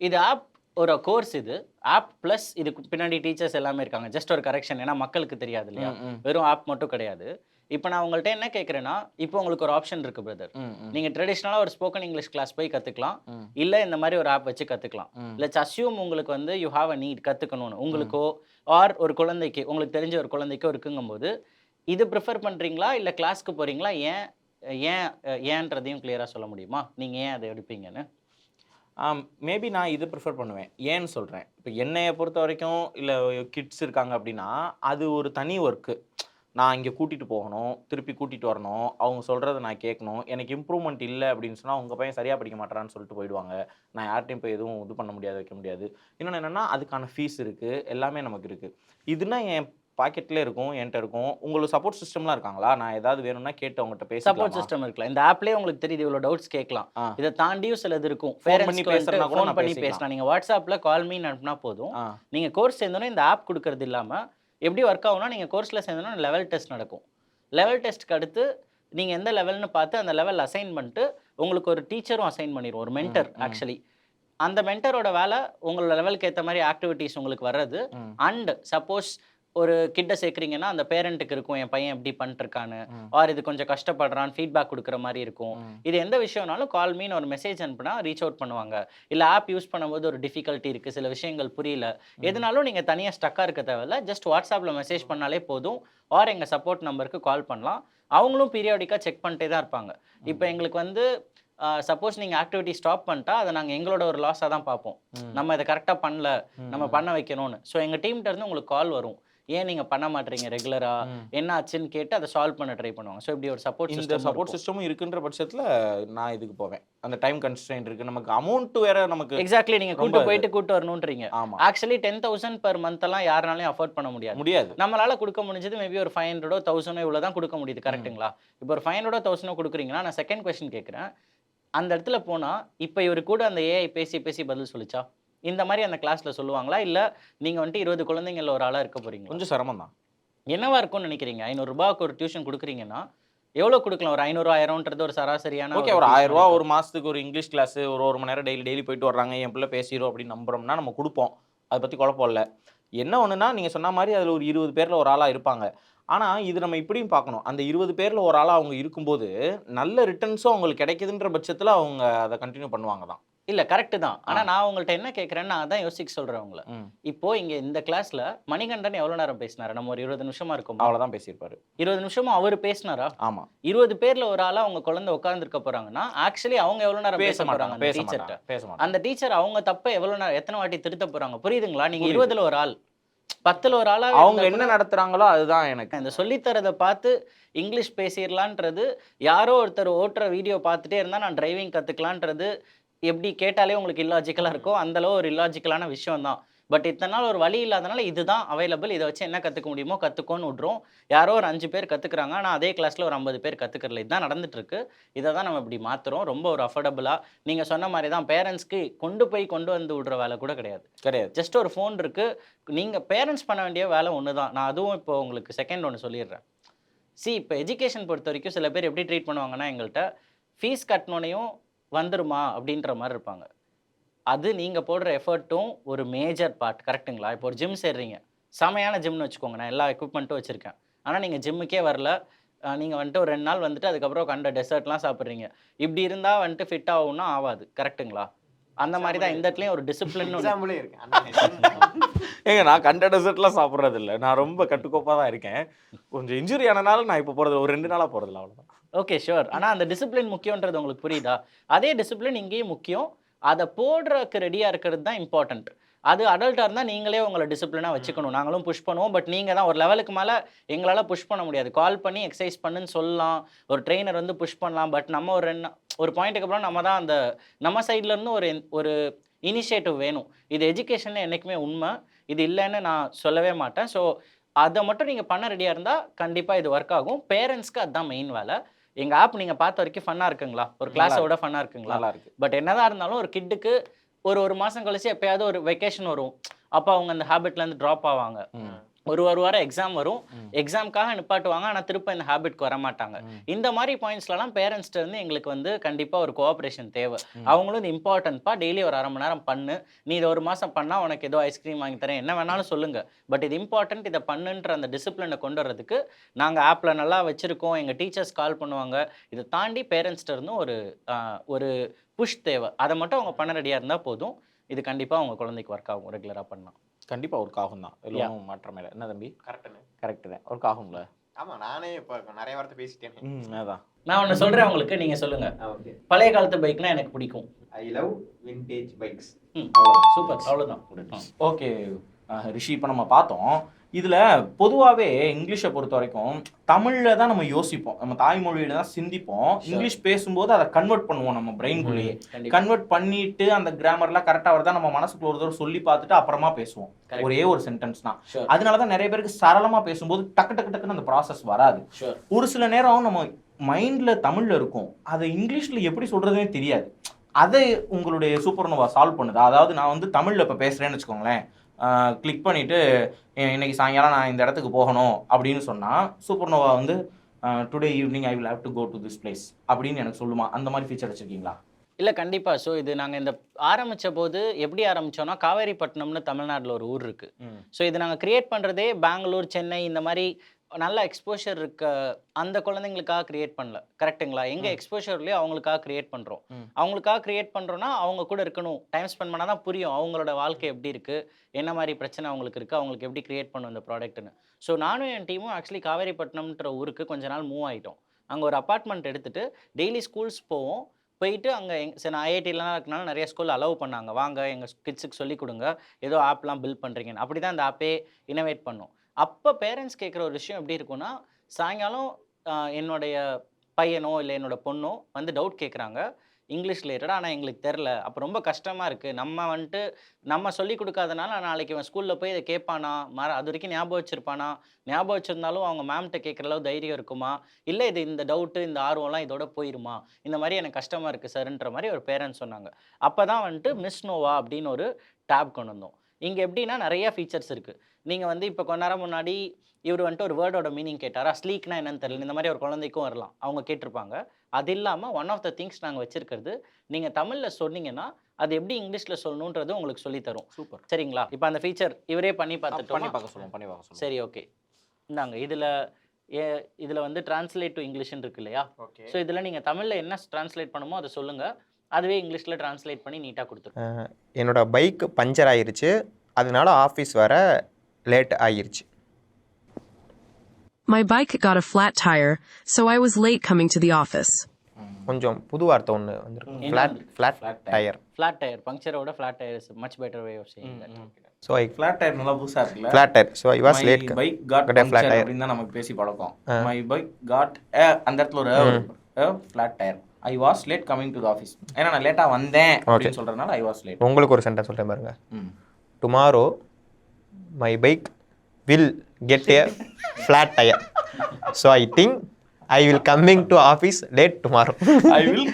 இது ஆப் ஒரு கோர்ஸ், இது ஆப் ப்ளஸ் இதுக்கு பின்னாடி டீச்சர்ஸ் எல்லாமே இருக்காங்க. ஜஸ்ட் ஒரு கரெக்ஷன், ஏன்னா மக்களுக்கு தெரியாது இல்லையா, வெறும் ஆப் மட்டும் கிடையாது. இப்போ நான் உங்கள்கிட்ட என்ன கேட்குறேன்னா, இப்போ உங்களுக்கு ஒரு ஆப்ஷன் இருக்குது பிரதர். நீங்கள் ட்ரெடிஷ்னலாக ஒரு ஸ்போக்கன் இங்கிலீஷ் கிளாஸ் போய் கற்றுக்கலாம், இல்லை இந்த மாதிரி ஒரு ஆப் வச்சு கற்றுக்கலாம். லெட்ஸ் அஸ்யூம் உங்களுக்கு வந்து யூ ஹாவ் அ நீட் கற்றுக்கணும்னு உங்களுக்கோ ஆர் ஒரு குழந்தைக்கு, உங்களுக்கு தெரிஞ்ச ஒரு குழந்தைக்கோ இருக்குங்கும்போது இது ப்ரிஃபர் பண்ணுறீங்களா இல்லை கிளாஸ்க்கு போகிறீங்களா? ஏன்றதையும் கிளியராக சொல்ல முடியுமா, நீங்கள் ஏன் அதை எடுப்பீங்கன்னு? மேபி நான் இது ப்ரிஃபர் பண்ணுவேன். ஏன்னு சொல்கிறேன். இப்போ என்னையை பொறுத்த வரைக்கும் இல்லை கிட்ஸ் இருக்காங்க அப்படின்னா அது ஒரு தனி ஒர்க்கு. நான் இங்கே கூட்டிகிட்டு போகணும், திருப்பி கூட்டிகிட்டு வரணும், அவங்க சொல்கிறத நான் கேட்கணும். எனக்கு இம்ப்ரூவ்மெண்ட் இல்லை அப்படின்னு சொன்னால் உங்கள் பையன் சரியாக படிக்க மாட்டாரான்னு சொல்லிட்டு போயிடுவாங்க. நான் யார்ட்டையும் போய் எதுவும் இது பண்ண முடியாது, வைக்க முடியாது. இன்னொன்று என்னென்னா அதுக்கான ஃபீஸ் இருக்குது, எல்லாமே நமக்கு இருக்குது. இதுனா என் பாக்கெட்ல இருக்கும், என்கிட்ட இருக்கும். உங்களுக்கு சப்போர்ட் சிஸ்டம்லாம் இருக்காங்களா? நான் ஏதாவது வேணும்னா கேட்டு அவங்ககிட்ட பேச சப்போர்ட் சிஸ்டம் இருக்கலாம். இந்த ஆப்லயே உங்களுக்கு தெரியுது இவ்வளவு டவுட்ஸ் கேட்கலாம். இதை தாண்டியும் சிலது இருக்கும். ஃபோன் பண்ணி பேசலாம். நீங்க வாட்ஸ்அப்ல கால் மீ அனுப்புனா போதும். நீங்க கோர்ஸ் சேர்ந்தோன்னா இந்த ஆப் கொடுக்கறது இல்லாம எப்படி ஒர்க் ஆகும்னா, நீங்க கோர்ஸ்ல சேர்ந்தோன்னா லெவல் டெஸ்ட் நடக்கும். லெவல் டெஸ்ட்க்கு அடுத்து நீங்க எந்த லெவல்னு பார்த்து அந்த லெவல் அசைன் பண்ணிட்டு உங்களுக்கு ஒரு டீச்சரும் அசைன் பண்ணிடுவோம், ஒரு மென்டர். ஆக்சுவலி அந்த மென்டரோட வேலை உங்களோட லெவலுக்கு ஏற்ற மாதிரி ஆக்டிவிட்டிஸ் உங்களுக்கு வர்றது. அண்ட் சப்போஸ் ஒரு கிட்ட சேர்க்குறீங்கன்னா அந்த பேரண்ட்டுக்கு இருக்கும், என் பையன் எப்படி பண்ணிட்டுருக்கான்னு, ஆர் இது கொஞ்சம் கஷ்டப்படுறான்னு ஃபீட்பேக் கொடுக்குற மாதிரி இருக்கும். இது எந்த விஷயம்னாலும் கால் மீன் ஒரு மெசேஜ் அனுப்புனா ரீச் அவுட் பண்ணுவாங்க. இல்லை ஆப் யூஸ் பண்ணும்போது ஒரு டிஃபிகல்ட்டி இருக்குது, சில விஷயங்கள் புரியல, எதுனாலும் நீங்கள் தனியாக ஸ்டக்காக இருக்க தேவையில்ல. ஜஸ்ட் வாட்ஸ்அப்பில் மெசேஜ் பண்ணாலே போதும், ஆர் எங்கள் சப்போர்ட் நம்பருக்கு கால் பண்ணலாம். அவங்களும் பீரியாடிக்காக செக் பண்ணிட்டே தான் இருப்பாங்க. இப்போ எங்களுக்கு வந்து சப்போஸ் நீங்கள் ஆக்டிவிட்டி ஸ்டாப் பண்ணிட்டா அதை நாங்கள் எங்களோட ஒரு லாஸாக தான் பார்ப்போம். நம்ம இதை கரெக்டாக பண்ணல, நம்ம பண்ண வைக்கணும்னு. ஸோ எங்கள் டீம்கிட்ட இருந்து உங்களுக்கு கால் வரும், ஏன் நீங்கள் பண்ண மாட்டீங்க ரெகுலரா, என்ன ஆச்சுன்னு கேட்டு அதை சால்வ் பண்ண ட்ரை பண்ணுவாங்க. ஸோ இப்படி ஒரு சப்போர்ட் சிஸ்டமும் இருக்குன்ற பட்சத்தில் நான் இதுக்கு போவேன். அந்த டைம் கன்ஸ்ட்ரெயின்ட் இருக்கு, நமக்கு அமௌண்ட் வேற நமக்கு. எக்ஸாக்ட்லி, நீங்கள் கூட்டு வரணுன்றீங்க. ஆமாம், ஆக்சுவலி 10,000 பெர் மந்த் எல்லாம் யாருனாலையும் அஃபோர்ட் பண்ண முடியாது. நம்மளால கொடுக்க முடிஞ்சது மேபி ஒரு 500 1000 இவ்வளோ தான் கொடுக்க முடியுது. கரெக்டுங்களா? இப்போ ஒரு 500 1000 கொடுக்குறீங்கன்னா, நான் செகண்ட் கொஸ்டின் கேட்குறேன், அந்த இடத்துல போனால் இப்போ இவர் கூட அந்த ஏஐ பேசி பதில் சொல்லிச்சா? இந்த மாதிரி அந்த கிளாஸில் சொல்லுவாங்களா? இல்லை நீங்கள் வந்துட்டு 20 குழந்தைங்கள ஒரு ஆளாக இருக்க போகிறீங்க? கொஞ்சம் சிரமம் தான். என்னவா இருக்கும்னு நினைக்கிறீங்க? 500 ரூபாய்க்கு ஒரு டியூஷன் கொடுக்குறீங்கன்னா எவ்வளோ கொடுக்கலாம்? ஒரு 500 1000ன்றது ஒரு சராசரியான. ஓகே, ஒரு 1000 ரூபா ஒரு மாதத்துக்கு ஒரு இங்கிலீஷ் கிளாஸ் ஒரு மணி நேரம் டெய்லி போயிட்டு வர்றாங்க, என் பிள்ளை பேசிடும் அப்படின்னு நம்புறோம்னா நம்ம கொடுப்போம். அதை பற்றி குழப்பம் இல்லை. என்ன ஒன்றுனா நீங்கள் சொன்ன மாதிரி அதில் ஒரு 20 பேரில் ஒரு ஆளாக இருப்பாங்க. ஆனால் இது நம்ம இப்படியும் பார்க்கணும், அந்த 20 பேரில் ஒரு ஆளாக அவங்க இருக்கும்போது நல்ல ரிட்டர்ன்ஸும் அவங்களுக்கு கிடைக்குதுன்ற பட்சத்தில் அவங்க அதை கண்டினியூ பண்ணுவாங்க தான். இல்ல கரெக்ட் தான். ஆனா நான் உங்கள்ட்ட என்ன கேட்கறேன்னா அதான் யோசிக்க சொல்றேன் உங்களை. இப்போ இங்க இந்த கிளாஸ்ல மணிகண்டன் எவ்வளவு நேரம் பேசினாரு? நம்ம ஒரு 20 நிமிஷமா இருக்கும். அவ்வளோதான் பேசியிருப்பாரு. 20 நிமிஷமா அவர் பேசினாரா? ஆமா. 20 பேர்ல ஒரு ஆளா அவங்க குழந்தை உட்கார்ந்துருக்க போறாங்கன்னா ஆக்சுவலி அவங்க எவ்வளவு நேரம் பேச போறாங்க அந்த டீச்சர்ட்ட? பேச மாட்டாங்க. அந்த டீச்சர் அவங்க தப்ப எவ்வளவு நேரம் எத்தனை வாட்டி திருத்த போறாங்க? புரியுதுங்களா? நீங்க 20ல ஒரு ஆள் 10ல ஒரு ஆளா அவங்க என்ன நடத்துறாங்களோ அதுதான் எனக்கு. இந்த சொல்லித்தரதை பார்த்து இங்கிலீஷ் பேசிடலான்றது, யாரோ ஒருத்தர் ஓட்டுற வீடியோ பார்த்துட்டே இருந்தா நான் டிரைவிங் கத்துக்கலான்றது எப்படி கேட்டாலே உங்களுக்கு இல்லாஜிக்கலாக இருக்கோ அந்த அளவு ஒரு இல்லாஜிக்கலான விஷயம் தான். பட் இத்தனை நாள் ஒரு வழி இல்லாதனால இதுதான் அவைலபிள், இதை வச்சு என்ன கற்றுக்க முடியுமோ கற்றுக்கோன்னு விட்றோம். யாரோ ஒரு 5 பேர் கற்றுக்குறாங்க, ஆனால் அதே கிளாஸில் ஒரு 50 பேர் கற்றுக்கறல. இதுதான் நடந்துட்டுருக்கு. இதை தான் நம்ம இப்படி மாற்றுறோம். ரொம்ப ஒரு அஃபோர்டபுளாக நீங்கள் சொன்ன மாதிரி தான் பேரண்ட்ஸ்க்கு கொண்டு வந்து விடுற வேலை கூட கிடையாது. ஜஸ்ட் ஒரு ஃபோன் இருக்குது. நீங்கள் பேரண்ட்ஸ் பண்ண வேண்டிய வேலை ஒன்று தான். நான் அதுவும் இப்போ உங்களுக்கு செகண்ட் ஒன்று சொல்லிடுறேன். இப்போ எஜுகேஷன் பொறுத்த வரைக்கும் சில பேர் எப்படி ட்ரீட் பண்ணுவாங்கன்னா, எங்கள்கிட்ட ஃபீஸ் கட்டினோனையும் வந்துருமா அப்படின்ற மாதிரி இருப்பாங்க. அது நீங்கள் போடுற எஃபர்ட்டும் ஒரு மேஜர் பார்ட். கரெக்டுங்களா? இப்போ ஒரு ஜிம் சேர்றீங்க, செமையான ஜிம்னு வச்சுக்கோங்க, நான் எல்லா எக்யூப்மெண்ட்டும் வச்சுருக்கேன். ஆனால் நீங்கள் ஜிம்முக்கே வரல, நீங்கள் வந்துட்டு ஒரு 2 நாள் வந்துட்டு அதுக்கப்புறம் கண்ட டெசர்ட்லாம் சாப்பிட்றீங்க. இப்படி இருந்தால் வந்துட்டு ஃபிட் ஆகும்னா ஆகாது. கரெக்டுங்களா? அந்த மாதிரி தான் இந்த இடத்துலையும் ஒரு டிசிப்ளின் ஏங்க நான் கண்ட டெசர்ட்லாம் சாப்பிட்றது இல்லை. நான் ரொம்ப கட்டுக்கோப்பாக தான் இருக்கேன். கொஞ்சம் இன்ஜுரி ஆனனால நான் இப்போ போகிறது ஒரு 2 நாளாக போகிறதில்ல, அவ்வளோதான். Okay sure. ஆனால் அந்த டிசிப்ளின் முக்கியன்றது உங்களுக்கு புரியுதா? அதே டிசிப்ளின் இங்கேயும் முக்கியம். அதை போடுறதுக்கு ரெடியாக இருக்கிறது தான் இம்பார்ட்டன்ட். அது அடல்ட்டாக இருந்தால் நீங்களே உங்களை டிசிப்ளினாக வச்சுக்கணும். நாங்களும் புஷ் பண்ணுவோம். பட் நீங்கள் தான் ஒரு லெவலுக்கு மேலே எங்களால் புஷ் பண்ண முடியாது. கால் பண்ணி எக்ஸசைஸ் பண்ணுன்னு சொல்லலாம், ஒரு ட்ரெயினர் வந்து புஷ் பண்ணலாம். பட் நம்ம ஒரு பாயிண்ட்டுக்கு அப்புறம் நம்ம தான் அந்த நம்ம சைட்லேருந்து ஒரு இனிஷியேட்டிவ் வேணும். இது எஜுகேஷனில் என்றைக்குமே உண்மை. இது இல்லைன்னு நான் சொல்லவே மாட்டேன். ஸோ அதை மட்டும் நீங்கள் பண்ண ரெடியாக இருந்தால் கண்டிப்பாக இது ஒர்க் ஆகும். பேரண்ட்ஸ்க்கு அதுதான் மெயின் வேலை. எங்கள் ஆப் நீங்கள் பார்த்த வரைக்கும் ஃபன்னாக இருக்குங்களா? ஒரு கிளாஸோட ஃபன்னாக இருக்குங்களா? நல்லா இருக்கு. பட் என்னதான் இருந்தாலும் ஒரு கிட்டுக்கு ஒரு மாதம் கழிச்சு எப்பயாவது ஒரு வெக்கேஷன் வரும். அப்போ அவங்க அந்த ஹேபிட்லேருந்து ட்ராப் ஆவாங்க. ஒரு வாரம் எக்ஸாம் வரும், எக்ஸாமுக்காக நிப்பாட்டுவாங்க, ஆனால் திரும்ப இந்த ஹேபிட்க்கு வர மாட்டாங்க. இந்த மாதிரி பாயிண்ட்ஸ்லாம் பேரண்ட்ஸ்ட்டு இருந்து எங்களுக்கு வந்து கண்டிப்பாக ஒரு கோஆப்ரேஷன் தேவை. அவங்களும் இது இம்பார்ட்டன்ட்ப்பா, டெய்லி ஒரு 1/2 மணி நேரம் பண்ணு, நீ இதை ஒரு மாதம் பண்ணால் உனக்கு ஏதோ ஐஸ்கிரீம் வாங்கி தரேன், என்ன வேணாலும் சொல்லுங்கள், பட் இது இம்பார்ட்டன்ட், இதை பண்ணுன்ற அந்த டிசிப்ளினை கொண்டு வரதுக்கு நாங்கள் ஆப்பில் நல்லா வச்சுருக்கோம். எங்கள் டீச்சர்ஸ் கால் பண்ணுவாங்க. இதை தாண்டி பேரண்ட்ஸ்ட்டு இருந்தும் ஒரு புஷ் தேவை. அதை மட்டும் அவங்க பண்ண ரெடியாக இருந்தால் போதும். இது கண்டிப்பாக உங்கள் குழந்தைக்கு ஒர்க் ஆகும். ரெகுலராக பண்ணால் கண்டிப்பாக ஒர்க் ஆகும் தான். எல்லாம் மாற்றம் இல்லை. என்ன தம்பி? கரெக்டு தான், ஒர்க் ஆகும்ல. ஆமா, நானே இப்போ நிறைய வார்த்தை பேசிட்டேன். அதான் நான் ஒன்று சொல்கிறேன் உங்களுக்கு, நீங்கள் சொல்லுங்கள். ஓகே. பழைய காலத்து பைக்னா எனக்கு பிடிக்கும். I love vintage bikes. Super, அவ்வளோதான். ஓகே ரிஷி, இப்போ நம்ம பார்த்தோம் இதில் பொதுவாகவே இங்கிலீஷை பொறுத்த வரைக்கும் தமிழில் தான் நம்ம யோசிப்போம், நம்ம தாய்மொழியில தான் சிந்திப்போம். இங்கிலீஷ் பேசும்போது அதை கன்வெர்ட் பண்ணுவோம் நம்ம பிரெயின்குள்ளேயே. கன்வெர்ட் பண்ணிட்டு அந்த கிராமர்லாம் கரெக்டாக வருதா நம்ம மனசுக்குள்ள ஒரு தடவை சொல்லி பார்த்துட்டு அப்புறமா பேசுவோம், ஒரே ஒரு சென்டென்ஸ் தான். அதனால தான் நிறைய பேருக்கு சரளமாக பேசும்போது டக்கு டக்கு டக்குன்னு அந்த ப்ராசஸ் வராது. ஒரு சில நேரம் நம்ம மைண்டில் தமிழில் இருக்கும், அதை இங்கிலீஷில் எப்படி சொல்கிறதுனே தெரியாது. அதை உங்களுடைய சூப்பர்னோவா சால்வ் பண்ணுது. அதாவது நான் வந்து தமிழில் இப்போ பேசுகிறேன்னு வச்சுக்கோங்களேன், கிளிக் பண்ணிவிட்டு இன்னைக்கு சாயங்காலம் நான் இந்த இடத்துக்கு போகணும் அப்படின்னு சொன்னால் சூப்பர்னோவா வந்து today evening I will have to go to this place அப்படின்னு எனக்கு சொல்லுமா? அந்த மாதிரி ஃபீச்சர் வச்சுருக்கீங்களா? இல்லை கண்டிப்பாக. ஸோ இது நாங்கள் இந்த ஆரம்பித்த போது எப்படி ஆரம்பித்தோன்னா, காவேரிப்பட்டினம்னு தமிழ்நாட்டில் ஒரு ஊர் இருக்குது. ஸோ இது நாங்கள் க்ரியேட் பண்ணுறதே பெங்களூர், சென்னை இந்த மாதிரி நல்ல எக்ஸ்போஷர் இருக்க அந்த குழந்தைங்களுக்காக க்ரியேட் பண்ணல. கரெக்டுங்களா? எங்கள் எக்ஸ்போஷர்லேயே அவங்களுக்காக க்ரியேட் பண்ணுறோம். அவங்களுக்காக க்ரியேட் பண்ணுறோன்னா அவங்க கூட இருக்கணும், டைம் ஸ்பெண்ட் பண்ணால் தான் புரியும் அவங்களோட வாழ்க்கை எப்படி இருக்குது, என்ன மாதிரி பிரச்சனை அவங்களுக்கு இருக்குது, அவங்களுக்கு எப்படி க்ரியேட் பண்ணும் இந்த ப்ராடக்ட்னு. ஸோ நானும் என் டீமும் ஆக்சுவலி காவேரிப்பட்டினம்ன்ற ஊருக்கு கொஞ்ச நாள் மூவ் ஆகிட்டோம். அங்கே ஒரு அப்பார்ட்மெண்ட் எடுத்துகிட்டு டெய்லி ஸ்கூல்ஸ் போவோம். போயிட்டு அங்கே சரி, நான் ஐஐடிலாம் இருக்கனால நிறைய ஸ்கூல் அலோவ் பண்ணாங்க, வாங்க எங்கள் கிட்ஸுக்கு சொல்லிக் கொடுங்க, ஏதோ ஆப்லாம் பில்ட் பண்ணுறீங்கன்னு. அப்படி தான் அந்த ஆப்பே இனோவேட் பண்ணோம். அப்போ பேரண்ட்ஸ் கேட்குற ஒரு விஷயம் எப்படி இருக்குன்னா, சாயங்காலம் என்னுடைய பையனோ இல்லை என்னோட பொண்ணோ வந்து டவுட் கேட்குறாங்க இங்கிலீஷ் ரிலேட்டடாக, ஆனால் எங்களுக்கு தெரில, அப்போ ரொம்ப கஷ்டமாக இருக்குது. நம்ம சொல்லிக் கொடுக்காதனால நாளைக்கு இவன் ஸ்கூலில் போய் இதை கேட்பானா, அது வரைக்கும் ஞாபகம் வச்சுருப்பானா, ஞாபகம் வச்சுருந்தாலும் அவங்க மேம்கிட்ட கேட்குற அளவு தைரியம் இருக்குமா, இல்லை இது இந்த டவுட்டு இந்த ஆர்வம்லாம் இதோட போயிருமா, இந்த மாதிரி எனக்கு கஷ்டமாக இருக்குது சார்ன்ற மாதிரி ஒரு பேரண்ட்ஸ் சொன்னாங்க. அப்போ தான் வந்துட்டு மிஸ் நோவா அப்படின்னு ஒரு டேப் கொண்டு வந்தோம். இங்கே எப்படின்னா நிறைய ஃபீச்சர்ஸ் இருக்குது. நீங்கள் வந்து இப்போ கொஞ்ச நேரம் முன்னாடி இவர் வந்துட்டு ஒரு வேர்டோட மீனிங் கேட்டாரா, ஸ்லீக்னா என்னன்னு தெரியல, இந்த மாதிரி ஒரு குழந்தைக்கும் வரலாம், அவங்க கேட்டிருப்பாங்க. அது இல்லாமல் ஒன் ஆஃப் த திங்ஸ் நாங்கள் வச்சுருக்கிறது, நீங்கள் தமிழில் சொன்னீங்கன்னா அது எப்படி இங்கிலீஷில் சொல்லணுன்றது உங்களுக்கு சொல்லி தரும். சூப்பர். சரிங்களா? இப்போ அந்த ஃபீச்சர் இவரே பண்ணி பண்ணி பார்த்துட்டோம். பார்க்க சொல்லுவோம், பண்ணி பார்க்க சொல்லுவோம். சரி, ஓகே. இந்தாங்க இதில் வந்து டிரான்ஸ்லேட் டு இங்கிலீஷ்னு இருக்கு இல்லையா? ஓகே. ஸோ இதில் நீங்கள் தமிழில் என்ன டிரான்ஸ்லேட் பண்ணுமோ அதை சொல்லுங்கள், அதுவே இங்கிலீஷில் டிரான்ஸ்லேட் பண்ணி நீட்டாக கொடுத்துரும். என்னோட பைக் பஞ்சர் ஆயிருச்சு, அதனால ஆஃபீஸ் வர லேட் ஆயிருச்சு. My bike got a flat tire, so I was late coming to the office. கொஞ்சம் புது வார்த்தை ஒன்று வந்திருக்கு. Flat tyre. ஃப்ளாட் டயர், பங்க்சரோட flat tyre is much better way of saying that. So I flat tyre நல்லா புதுசா இருக்குல்ல. Flat tyre. So I was late. Bike got a flat ஃப்ளாட் tire. டயர் அப்படின்னு தான் நமக்கு பேசி பழக்கம். மை பைக் காட் அந்த இடத்துல ஒரு flat tyre. I was late coming to the office. ஏன்னா நான் லேட்டா வந்தேன் அப்படின்னு சொல்றதுனால ஐ வாஸ் லேட். உங்களுக்கு ஒரு சென்டென்ஸ் சொல்றேன் பாருங்க. Tomorrow my bike will get a flat tire. So I think I will coming to office late tomorrow. I will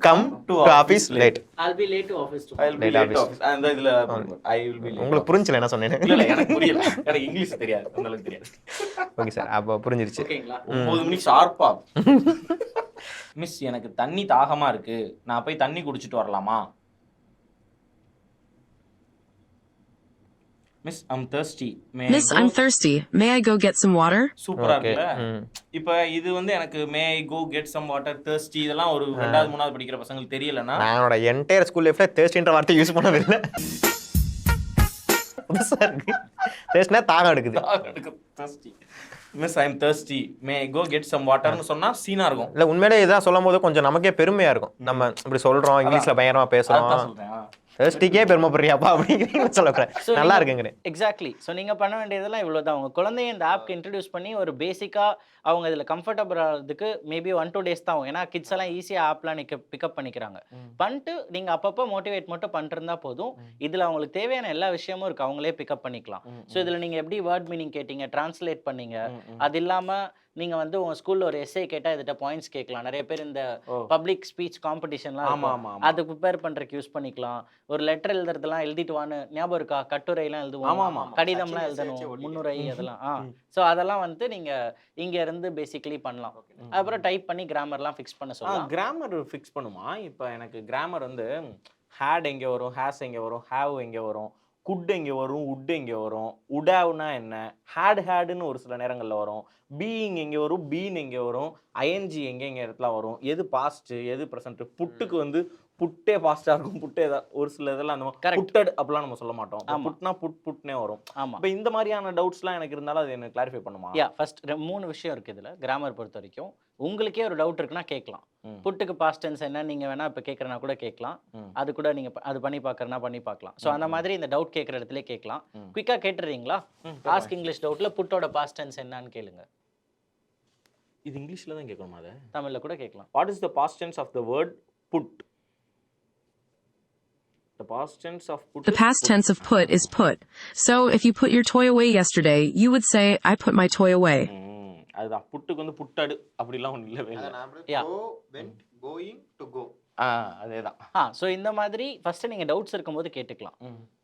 come to office late. I'll be late to office tomorrow. I'll be late to office. அந்த இதுல I will be late. உங்களுக்கு புரிஞ்சல என்ன சொன்னேன்னு? இல்ல எனக்கு புரியல. எனக்கு English தெரியாது, அந்த அளவுக்கு தெரியாது. ஓகே சார், அப்போ புரிஞ்சிருச்சு. ஓகேங்களா? 9 மணிக்கு ஷார்ப்பா. மிஸ் எனக்கு தண்ணி தாகமா இருக்கு, நான் போய் தண்ணி குடிச்சிட்டு வரலாமா? Miss I'm thirsty. Miss, I'm thirsty. May I go get some water? சூப்பரா இருக்குல்ல. இப்போ இது வந்து எனக்கு may I go get some water, thirsty இதெல்லாம் ஒரு 2வது 3வது படிக்கிற பசங்களுக்கு தெரியலனா நானோட என்டையர் ஸ்கூல் லைஃப்ல thirstyன்ற வார்த்தை யூஸ் பண்ணவே இல்ல. சார் thirsty தாகம் எடுக்குது. thirsty. Miss I'm thirsty. May I go get some waterன்னு சொன்னா சீனா இருக்கும். இல்ல உண்மையிலே இதான் சொல்லும்போது கொஞ்சம் நமக்கே பெருமையா இருக்கும். நம்ம இப்படி சொல்றோம், இங்கிலீஷ்ல பயங்கரமா பேசுறோம். அதான் சொல்றேன். thirsty-க்கே பெருமைப்படுறியாப்பா அப்படிங்கிறீங்க சொல்லக்கூடாது. நல்லா இருக்குங்க. எக்ஸாக்ட்லி. ஸோ நீங்கள் பண்ண வேண்டியதெல்லாம் இவ்வளோ தான். உங்கள் குழந்தைய இந்த ஆப்க்கு இன்ட்ரடியூஸ் பண்ணி ஒரு பேசிக்காக அவங்க இதில் கம்ஃபர்டபுள் ஆகிறதுக்கு மேபி 1-2 days தான் ஆகும். ஏன்னா கிட்ஸ் எல்லாம் ஈஸியாக ஆப்லாம் பிக்கப் பண்ணிக்கிறாங்க. பண்ணிட்டு நீங்கள் அப்பப்போ மோட்டிவேட் மட்டும் பண்ணிருந்தா போதும். இதில் அவங்களுக்கு தேவையான எல்லா விஷயமும் இருக்குது, அவங்களே பிக்கப் பண்ணிக்கலாம். ஸோ இதில் நீங்கள் எப்படி வேர்ட் மீனிங் கேட்டீங்க, டிரான்ஸ்லேட் பண்ணீங்க, அது இல்லாமல் நீங்கள் வந்து உங்கள் ஸ்கூலில் ஒரு எஸ்ஏ கேட்டால் இதுகிட்ட பாயிண்ட்ஸ் கேட்கலாம். நிறைய பேர் இந்த பப்ளிக் ஸ்பீச் காம்படிஷன்லாம் அது ப்ரிப்பேர் பண்ணுறதுக்கு யூஸ் பண்ணிக்கலாம். ஒரு லெட்டர் எழுதுறதுலாம் எழுதிட்டு வான்னு ஞாபகம் இருக்கா? கட்டுரைலாம் எழுதுவோம், கடிதம்லாம் எழுதணும், முன்னுரை அதெல்லாம். ஸோ அதெல்லாம் வந்து நீங்கள் இங்கே இருந்து பேசிக்கலி பண்ணலாம். அப்புறம் டைப் பண்ணி கிராமர்லாம் ஃபிக்ஸ் பண்ண சொல்லலாம். கிராமர் ஃபிக்ஸ் பண்ணுமா? இப்போ எனக்கு கிராமர் வந்து ஹேட் எங்கே வரும், ஹேஸ் எங்கே வரும், ஹேவ் எங்கே வரும், குட் எங்கே வரும், உட் எங்கே வரும், உடாவ்னா என்ன, ஹேடுன்னு ஒரு சில நேரங்களில் வரும், பீயிங் எங்கே வரும், பீன் எங்கே வரும், ஐஎன்ஜி எங்கே இடத்துல வரும், எது பாஸ்ட்டு எது ப்ரெசன்ட். புட்டுக்கு வந்து புட்டே ஃபாஸ்ட்டாக இருக்கும், புட்டே ஒரு சில இதெல்லாம் அந்த புட்டட் அப்படிலாம் நம்ம சொல்ல மாட்டோம். புட்னா புட்னே வரும். ஆமாம். இப்போ இந்த மாதிரியான டவுட்ஸ்லாம் எனக்கு இருந்தாலும் அது எனக்கு கிளாரிஃபை பண்ணுமா? ஃபர்ஸ்ட் 3 விஷயம் இருக்குது இதில் கிராமர் பொறுத்த வரைக்கும். உங்களுக்கே ஒரு டவுட் இருக்குன்னா கேட்கலாம். புட்டுக்கு பாஸ்ட் டென்ஸ் என்ன நீங்கள் வேணால் இப்போ கேட்குறனா கூட கேட்கலாம். அது கூட நீங்கள் அது பண்ணி பார்க்குறனா பண்ணி பார்க்கலாம். ஸோ அந்த மாதிரி இந்த டவுட் கேட்குற இடத்துல கேட்கலாம். குயிக்காக கேட்டுறீங்களா? ஆஸ்க் இங்கிலீஷ் டவுட்டில் புட்டோட பாஸ்ட் டென்ஸ் என்னன்னு கேளுங்க. இது இங்கிலீஷில் தான் கேட்கணுமா? அதை தமிழில் கூட கேட்கலாம். What is the past tense of the word put? The past tense of put. The past tense of put is put. So if you put your toy away yesterday, you would say, I put my toy away. அதுதான் புட்டுக்கு வந்து புட்டடு அப்படிலாம் ஒன்றும் இல்லவே இல்லை. Going to go. அதேதான். So இந்த மாதிரி first நீங்கள் டவுட்ஸ் இருக்கும்போது கேட்டுக்கலாம்.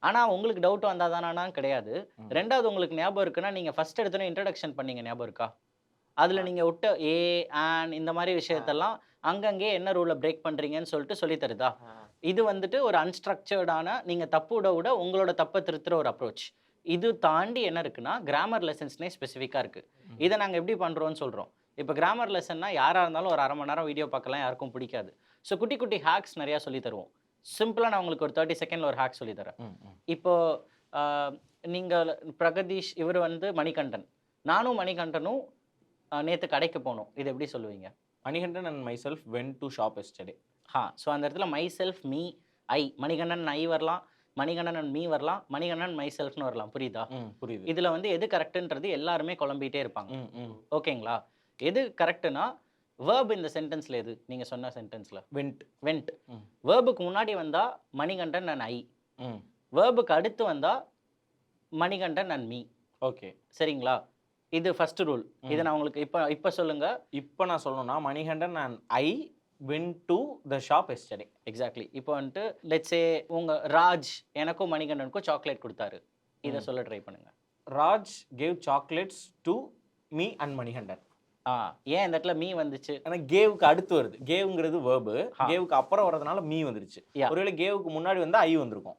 ஆனால் உங்களுக்கு டவுட் வந்தாதானா கிடையாது. 2வது உங்களுக்கு ஞாபகம் இருக்குன்னா நீங்கள் ஃபர்ஸ்ட் எடுத்தோன்னே இன்ட்ரடக்ஷன் பண்ணீங்க, ஞாபகம் இருக்கா? அதில் நீங்கள் விட்ட ஏ ஆன் இந்த மாதிரி விஷயத்தெல்லாம் அங்கங்கே என்ன ரூலை பிரேக் பண்ணுறீங்கன்னு சொல்லிட்டு சொல்லி தருதா? இது வந்துட்டு ஒரு அன்ஸ்ட்ரக்சர்டான நீங்கள் தப்பு விட உங்களோட தப்பை திருத்துற ஒரு அப்ரோச். இது தாண்டி என்ன இருக்குன்னா கிராமர் லெசன்ஸ்னே ஸ்பெசிஃபிக்காக இருக்குது. இதை நாங்கள் எப்படி பண்ணுறோன்னு சொல்கிறோம். இப்போ கிராமர் லெசன்னா யாராக இருந்தாலும் ஒரு 1/2 மணி நேரம் வீடியோ பார்க்கலாம், யாருக்கும் பிடிக்காது. ஸோ குட்டி குட்டி ஹேக்ஸ் நிறையா சொல்லி தருவோம். சிம்பிளாக நான் உங்களுக்கு ஒரு 30 செகண்டில் ஒரு ஹேக் சொல்லித்தரேன். இப்போது நீங்கள் பிரகதீஷ் இவர் வந்து மணிகண்டன், நானும் மணிகண்டனும் நேற்று கடைக்கு போனோம். இது எப்படி சொல்லுவீங்க? Manikandan and myself went to shop yesterday. So அந்த இடத்துல myself me I, Manikandan I வரலாம், மணிகண்டன் அண்ட் மீ வரலாம், மணிகண்டன் மை செல்ஃப்னு வரலாம். புரியுதா? புரியுது. இதில் வந்து எது கரெக்டுன்றது எல்லாருமே குழம்பிகிட்டே இருப்பாங்க. ஓகேங்களா? எது கரெக்டுனா வேர்ப் இந்த சென்டென்ஸில் எது நீங்கள் சொன்ன சென்டென்ஸில் வென்ட். வேர்புக்கு முன்னாடி வந்தால் மணிகண்டன் அண்ட் ஐ, வேர்புக்கு அடுத்து வந்தால் மணிகண்டன் அண்ட் மீ. ஓகே, சரிங்களா? இது ஃபர்ஸ்ட் ரூல். இதை நான் உங்களுக்கு இப்போ சொல்லுங்க. இப்போ நான் சொல்லணும்னா Manikandan and I went to the shop yesterday. Exactly. இப்போ வந்துட்டு லெட்ஸ் சே உங்க ராஜ் எனக்கும் மணிகண்டனுக்கும் சாக்லேட் கொடுத்தாரு. இதை சொல்ல ட்ரை பண்ணுங்க. Raj gave chocolates to me and Manikandan. ஏன் இந்த இடத்துல மீ வந்துச்சு? ஆனா கேவுக்கு அடுத்து வருது. கேவுங்கிறது வேர்பு. ஆ. கேவுக்கு அப்புறம் வரதுனால மீ வந்துருச்சு. Yeah. ஒருவேளை கேவுக்கு முன்னாடி வந்தா ஐ வந்திருக்கும்.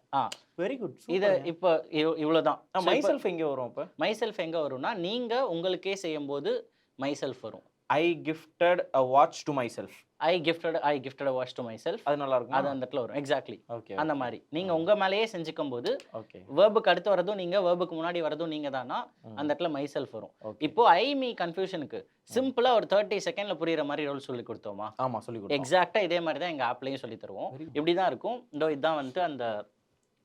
Very good. இது இப்போ இவ்வளவுதான். மைசெல்ஃப் எங்க வரும் அப்ப? மைசெல்ஃப் எங்க வரும்னா நீங்க உங்களுக்கே செய்யும்போது மைசெல்ஃப் வரும். I gifted a watch to myself. I gifted a watch to myself. அது நல்லா இருக்கும். அது அந்த இடத்துல வரும். Exactly okay. அந்த மாதிரி நீங்க உங்க மேலேயே செஞ்சுக்கும் போது ஓகே. வேர்புக்கு அடுத்து வரதும் நீங்க, வேர்புக்கு முன்னாடி வரதும் நீங்க தானா, அந்த இடத்துல மைசெல்ஃப் வரும். Okay. இப்போ ஐ மீ கன்ஃபியூஷனுக்கு சிம்பிளா ஒரு 30 செகண்ட்ல புரியுற மாதிரி ரோல் சொல்லி கொடுத்தோமா? ஆமா சொல்லி கொடுத்தோம். எக்ஸாக்டா இதே மாதிரி தான் எங்க ஆப்லயும் சொல்லி தருவோம். இப்படி தான் இருக்கும். இதுதான் வந்துட்டு அந்த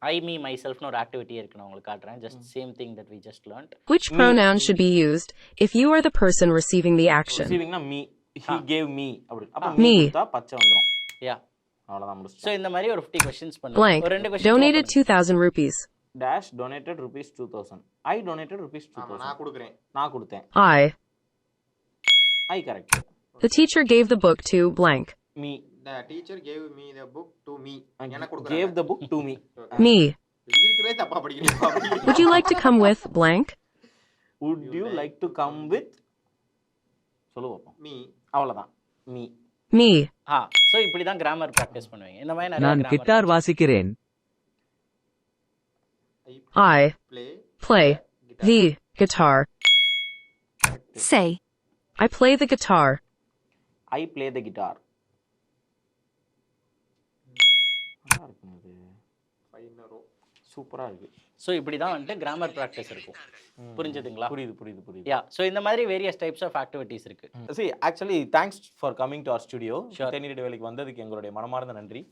ஐ மீ மை செல்ஃப்னு ஒரு ஆக்டிவிட்டி இருக்கு, நான் உங்களுக்கு காட்டுறேன். Just same thing that we just learnt. Which pronoun should be used if you are the person receiving the action? ரிசீவிங்னா மீ. he gave me அப்படி. அப்ப Me. மீ கொடுத்தா பச்சை வந்துரும். யா அவ்வளவுதான் முடிச்சு. சோ இந்த மாதிரி ஒரு 50 क्वेश्चंस பண்ணுங்க. Blank ஒரு 2 question donated 2000 rupees. dash donated rupees 2000. I donated rupees ஆமா 2000. நான் கொடுக்குறேன். நான் கொடுத்தேன். I correct. the teacher gave the book to blank. Me The teacher gave me the book to me. எனக்கு gave கொடுக்குறேன். the book to me. Me. இருக்கிறதே தப்பா படிக்கிறீங்க. Would you like to come with blank? would you like to come with சொல்லு பாப்போம். me. அவ்வளவுதான். Me. Me. So இப்படி தான் கிராமர் பிராக்டீஸ் பண்ணுவீங்க. இந்த மாதிரி நிறைய நான் grammar கிட்டார் வாசிக்கிறேன். I play play the guitar. Say. I play the guitar. I play the guitar. நல்லா இருக்குங்க இது. ஃபைனரோ. சூப்பரா இருக்கு. சோ இப்படி தான் வந்துட்டு கிராமர் பிராக்டீஸ் இருக்கும். புரிஞ்சதுங்களா? புரியுது. யா சோ இந்த மாதிரி வேரியஸ் டைப்ஸ் ஆஃப் ஆக்டிவிட்டீஸ் இருக்கு. See, actually, thanks for coming to our studio. Sure. தேநீர் வேலைக்கு வந்ததுக்கு எங்களுடைய மனமார்ந்த நன்றி.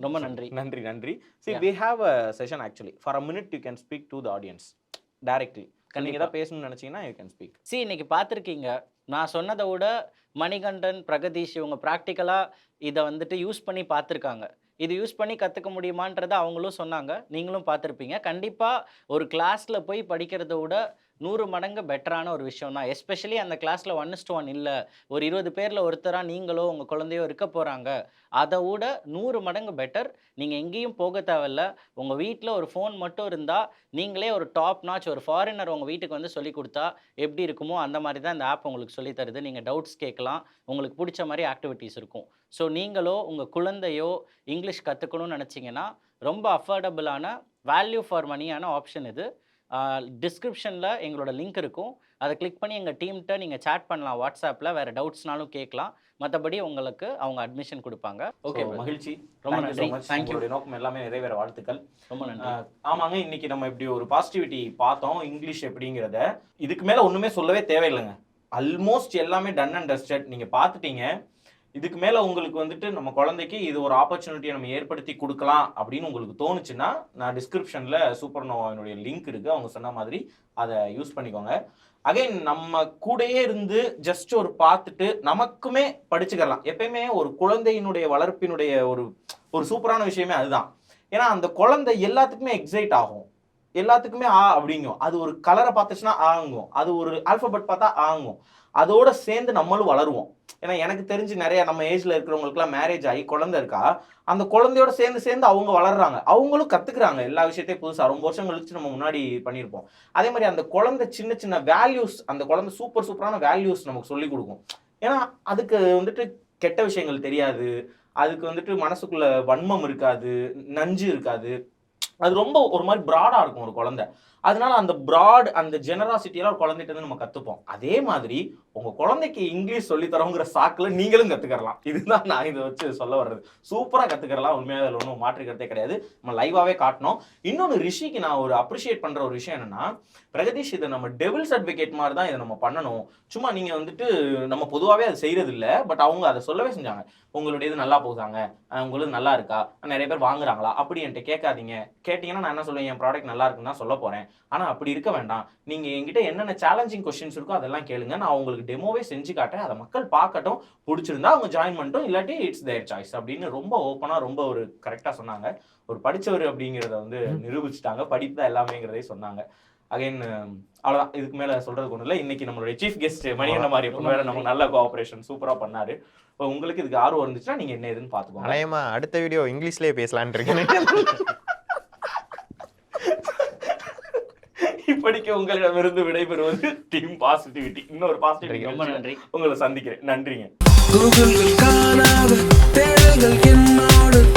ரொம்ப நன்றி. நன்றி. See, Yeah. we have a session actually. For a minute, you can speak to the audience directly. நீங்க ஏதாவது பேசணும்னு நினைச்சீங்கன்னா you can speak. இன்னைக்கு பார்த்துருக்கீங்க, நான் சொன்னதை விட மணிகண்டன், பிரகதீஷ் இவங்க ப்ராக்டிக்கலாக இதை வந்துட்டு யூஸ் பண்ணி பார்த்துருக்காங்க. இது யூஸ் பண்ணி கற்றுக்க முடியுமான்றதை அவங்களும் சொன்னாங்க, நீங்களும் பார்த்துருப்பீங்க. கண்டிப்பாக ஒரு கிளாஸில் போய் படிக்கிறத விட 100 மடங்கு பெட்டரான ஒரு விஷயம் தான். எஸ்பெஷலி அந்த கிளாஸில் 1:1 இல்லை, ஒரு 20 பேரில் ஒருத்தராக நீங்களோ உங்கள் குழந்தையோ இருக்க போகிறாங்க. அதை விட 100 மடங்கு பெட்டர். நீங்கள் எங்கேயும் போக தேவையில்ல. உங்கள் வீட்டில் ஒரு ஃபோன் மட்டும் இருந்தால் நீங்களே ஒரு டாப் நாச் ஒரு ஃபாரினர் உங்கள் வீட்டுக்கு வந்து சொல்லி கொடுத்தா எப்படி இருக்குமோ அந்த மாதிரி தான் இந்த ஆப் உங்களுக்கு சொல்லி தருது. நீங்கள் டவுட்ஸ் கேட்கலாம், உங்களுக்கு பிடிச்ச மாதிரி ஆக்டிவிட்டீஸ் இருக்கும். ஸோ நீங்களோ உங்கள் குழந்தையோ இங்கிலீஷ் கற்றுக்கணும்னு நினச்சிங்கன்னா ரொம்ப அஃபோர்டபுளான வேல்யூ ஃபார் மணியான ஆப்ஷன் இது. டிஸ்கிரிப்ஷனில் எங்களோட லிங்க் இருக்கும், அதை கிளிக் பண்ணி எங்கள் டீம்கிட்ட நீங்கள் சேட் பண்ணலாம் வாட்ஸ்அப்பில், வேறு டவுட்ஸ்னாலும் கேட்கலாம். மற்றபடி உங்களுக்கு அவங்க அட்மிஷன் கொடுப்பாங்க. ஓகே, மகிழ்ச்சி. ரொம்ப நன்றி. Thank you. நோக்கம் எல்லாமே நிறைவேற வாழ்த்துக்கள். ரொம்ப நன்றி. ஆமாங்க, இன்னைக்கு நம்ம இப்படி ஒரு பாசிட்டிவிட்டி பார்த்தோம் இங்கிலீஷ் எப்படிங்கிறத. இதுக்கு மேல ஒண்ணுமே சொல்லவே தேவையில்லைங்க. ஆல்மோஸ்ட் எல்லாமே டன் அண்ட் டஸ்டட். நீங்க பார்த்துட்டீங்க. இதுக்கு மேல உங்களுக்கு வந்துட்டு நம்ம குழந்தைக்கு இது ஒரு ஆப்பர்ச்சுனிட்டியை நம்ம ஏற்படுத்தி கொடுக்கலாம் அப்படின்னு உங்களுக்கு தோணுச்சுன்னா நான் டிஸ்கிரிப்ஷன்ல சூப்பர் நோவாவினுடைய லிங்க் இருக்கு, அவங்க சொன்ன மாதிரி அதை யூஸ் பண்ணிக்கோங்க. அகைன் நம்ம கூடயே இருந்து ஜஸ்ட் ஒரு பார்த்துட்டு நமக்குமே படிச்சுக்கலாம். எப்பயுமே ஒரு குழந்தையினுடைய வளர்ப்பினுடைய ஒரு சூப்பரான விஷயமே அதுதான். ஏன்னா அந்த குழந்தை எல்லாத்துக்குமே எக்ஸைட் ஆகும், எல்லாத்துக்குமே அப்படிங்கும். அது ஒரு கலரை பார்த்துச்சுன்னா ஆங்கும், அது ஒரு ஆல்பபெட் பார்த்தா ஆங்கும். அதோட சேர்ந்து நம்மளும் வளருவோம். ஏன்னா எனக்கு தெரிஞ்சு நிறைய நம்ம ஏஜ்ல இருக்கிறவங்களுக்குலாம் மேரேஜ் ஆகி குழந்தை இருக்கா, அந்த குழந்தையோட சேர்ந்து அவங்க வளர்றாங்க, அவங்களும் கத்துக்கிறாங்க எல்லா விஷயத்தையும் புதுசா. ரொம்ப வருஷம் கழிச்சு நம்ம முன்னாடி பண்ணியிருப்போம். அதே மாதிரி அந்த குழந்தை சின்ன வேல்யூஸ், அந்த குழந்தை சூப்பரான வேல்யூஸ் நமக்கு சொல்லி கொடுக்கும். ஏன்னா அதுக்கு வந்துட்டு கெட்ட விஷயங்கள் தெரியாது, அதுக்கு வந்துட்டு மனசுக்குள்ள வன்மம் இருக்காது, நஞ்சு இருக்காது. அது ரொம்ப ஒரு மாதிரி ப்ராடா இருக்கும் ஒரு குழந்தை. அதனால அந்த அந்த ஜெனராசிட்டியெல்லாம் ஒரு குழந்தைகிட்ட இருந்து நம்ம கத்துப்போம். அதே மாதிரி உங்க குழந்தைக்கு இங்கிலீஷ் சொல்லி தரோங்கிற சாக்குல நீங்களும் கத்துக்கலாம். இதுதான் நான் இதை வச்சு சொல்ல வர்றது. சூப்பரா கத்துக்கலாம், உண்மையாக அதில் ஒன்றும் மாற்றுக்கிறதே கிடையாது. நம்ம லைவாவே காட்டணும். இன்னொன்று ரிஷிக்கு நான் ஒரு அப்ரிஷியேட் பண்ற ஒரு விஷயம் என்னன்னா, பிரகதீஷ் இதை நம்ம டெவில்ஸ் அட்வொகேட் மாதிரி தான் இதை நம்ம பண்ணணும். சும்மா நீங்க வந்துட்டு நம்ம பொதுவாகவே அது செய்யறது இல்லை, பட் அவங்க அதை சொல்லவே செஞ்சாங்க. உங்களுடைய இது நல்லா போகுதாங்க, உங்களுக்கு நல்லா இருக்கா, நிறைய பேர் வாங்குறாங்களா அப்படி என்கிட்ட கேட்காதீங்க. கேட்டீங்கன்னா நான் என்ன சொல்லுவேன், என் ப்ராடக்ட் நல்லா இருக்குன்னு தான் சொல்ல போறேன். ஆனா அப்படி இருக்க வேண்டாம், நீங்க என்கிட்ட என்னென்ன சேலஞ்சிங் கொஸ்டின்ஸ் இருக்கோ அதெல்லாம் கேளுங்க, நான் உங்களுக்கு டெமோவே செஞ்சு காட்டேன், அதை மக்கள் பார்க்கட்டும், பிடிச்சிருந்தா அவங்க ஜாயின் பண்ணிட்டோம், இல்லாட்டி இட்ஸ் தேர் சாய்ஸ் அப்படின்னு ரொம்ப ஓப்பனா ரொம்ப ஒரு கரெக்டா சொன்னாங்க. ஒரு படிச்சவர் அப்படிங்கிறத வந்து நிரூபிச்சுட்டாங்க, படிப்பு தான் எல்லாமேங்கிறதே சொன்னாங்க. அகைன் அவ்வளவுதான், இதுக்கு மேல சொல்றதுக்கு ஒண்ணு இல்லை. இன்னைக்கு நம்மளுடைய சீஃப் கெஸ்ட் மணிகண்டன் மாதிரி வேற நம்ம நல்ல கோஆபரேஷன் சூப்பரா பண்ணாரு. உங்களுக்கு இதுக்கு ஆர்வம் இருந்துச்சுன்னா நீங்க என்ன ஏதுன்னு பாத்துக்கோங்க. அடுத்த வீடியோ இங்கிலீஷ்லயே பேசலான்னு இருக்கேன். இப்படிக்கு உங்களிடமிருந்து விடைபெறுவது டீம் பாசிட்டிவிட்டி. இன்னொரு பாசிட்டிவிட்டி ரொம்ப நன்றி. உங்களை சந்திக்கிறேன். நன்றிங்க. கூகுள்கள் காணாத தேடல்கள் என்னோடு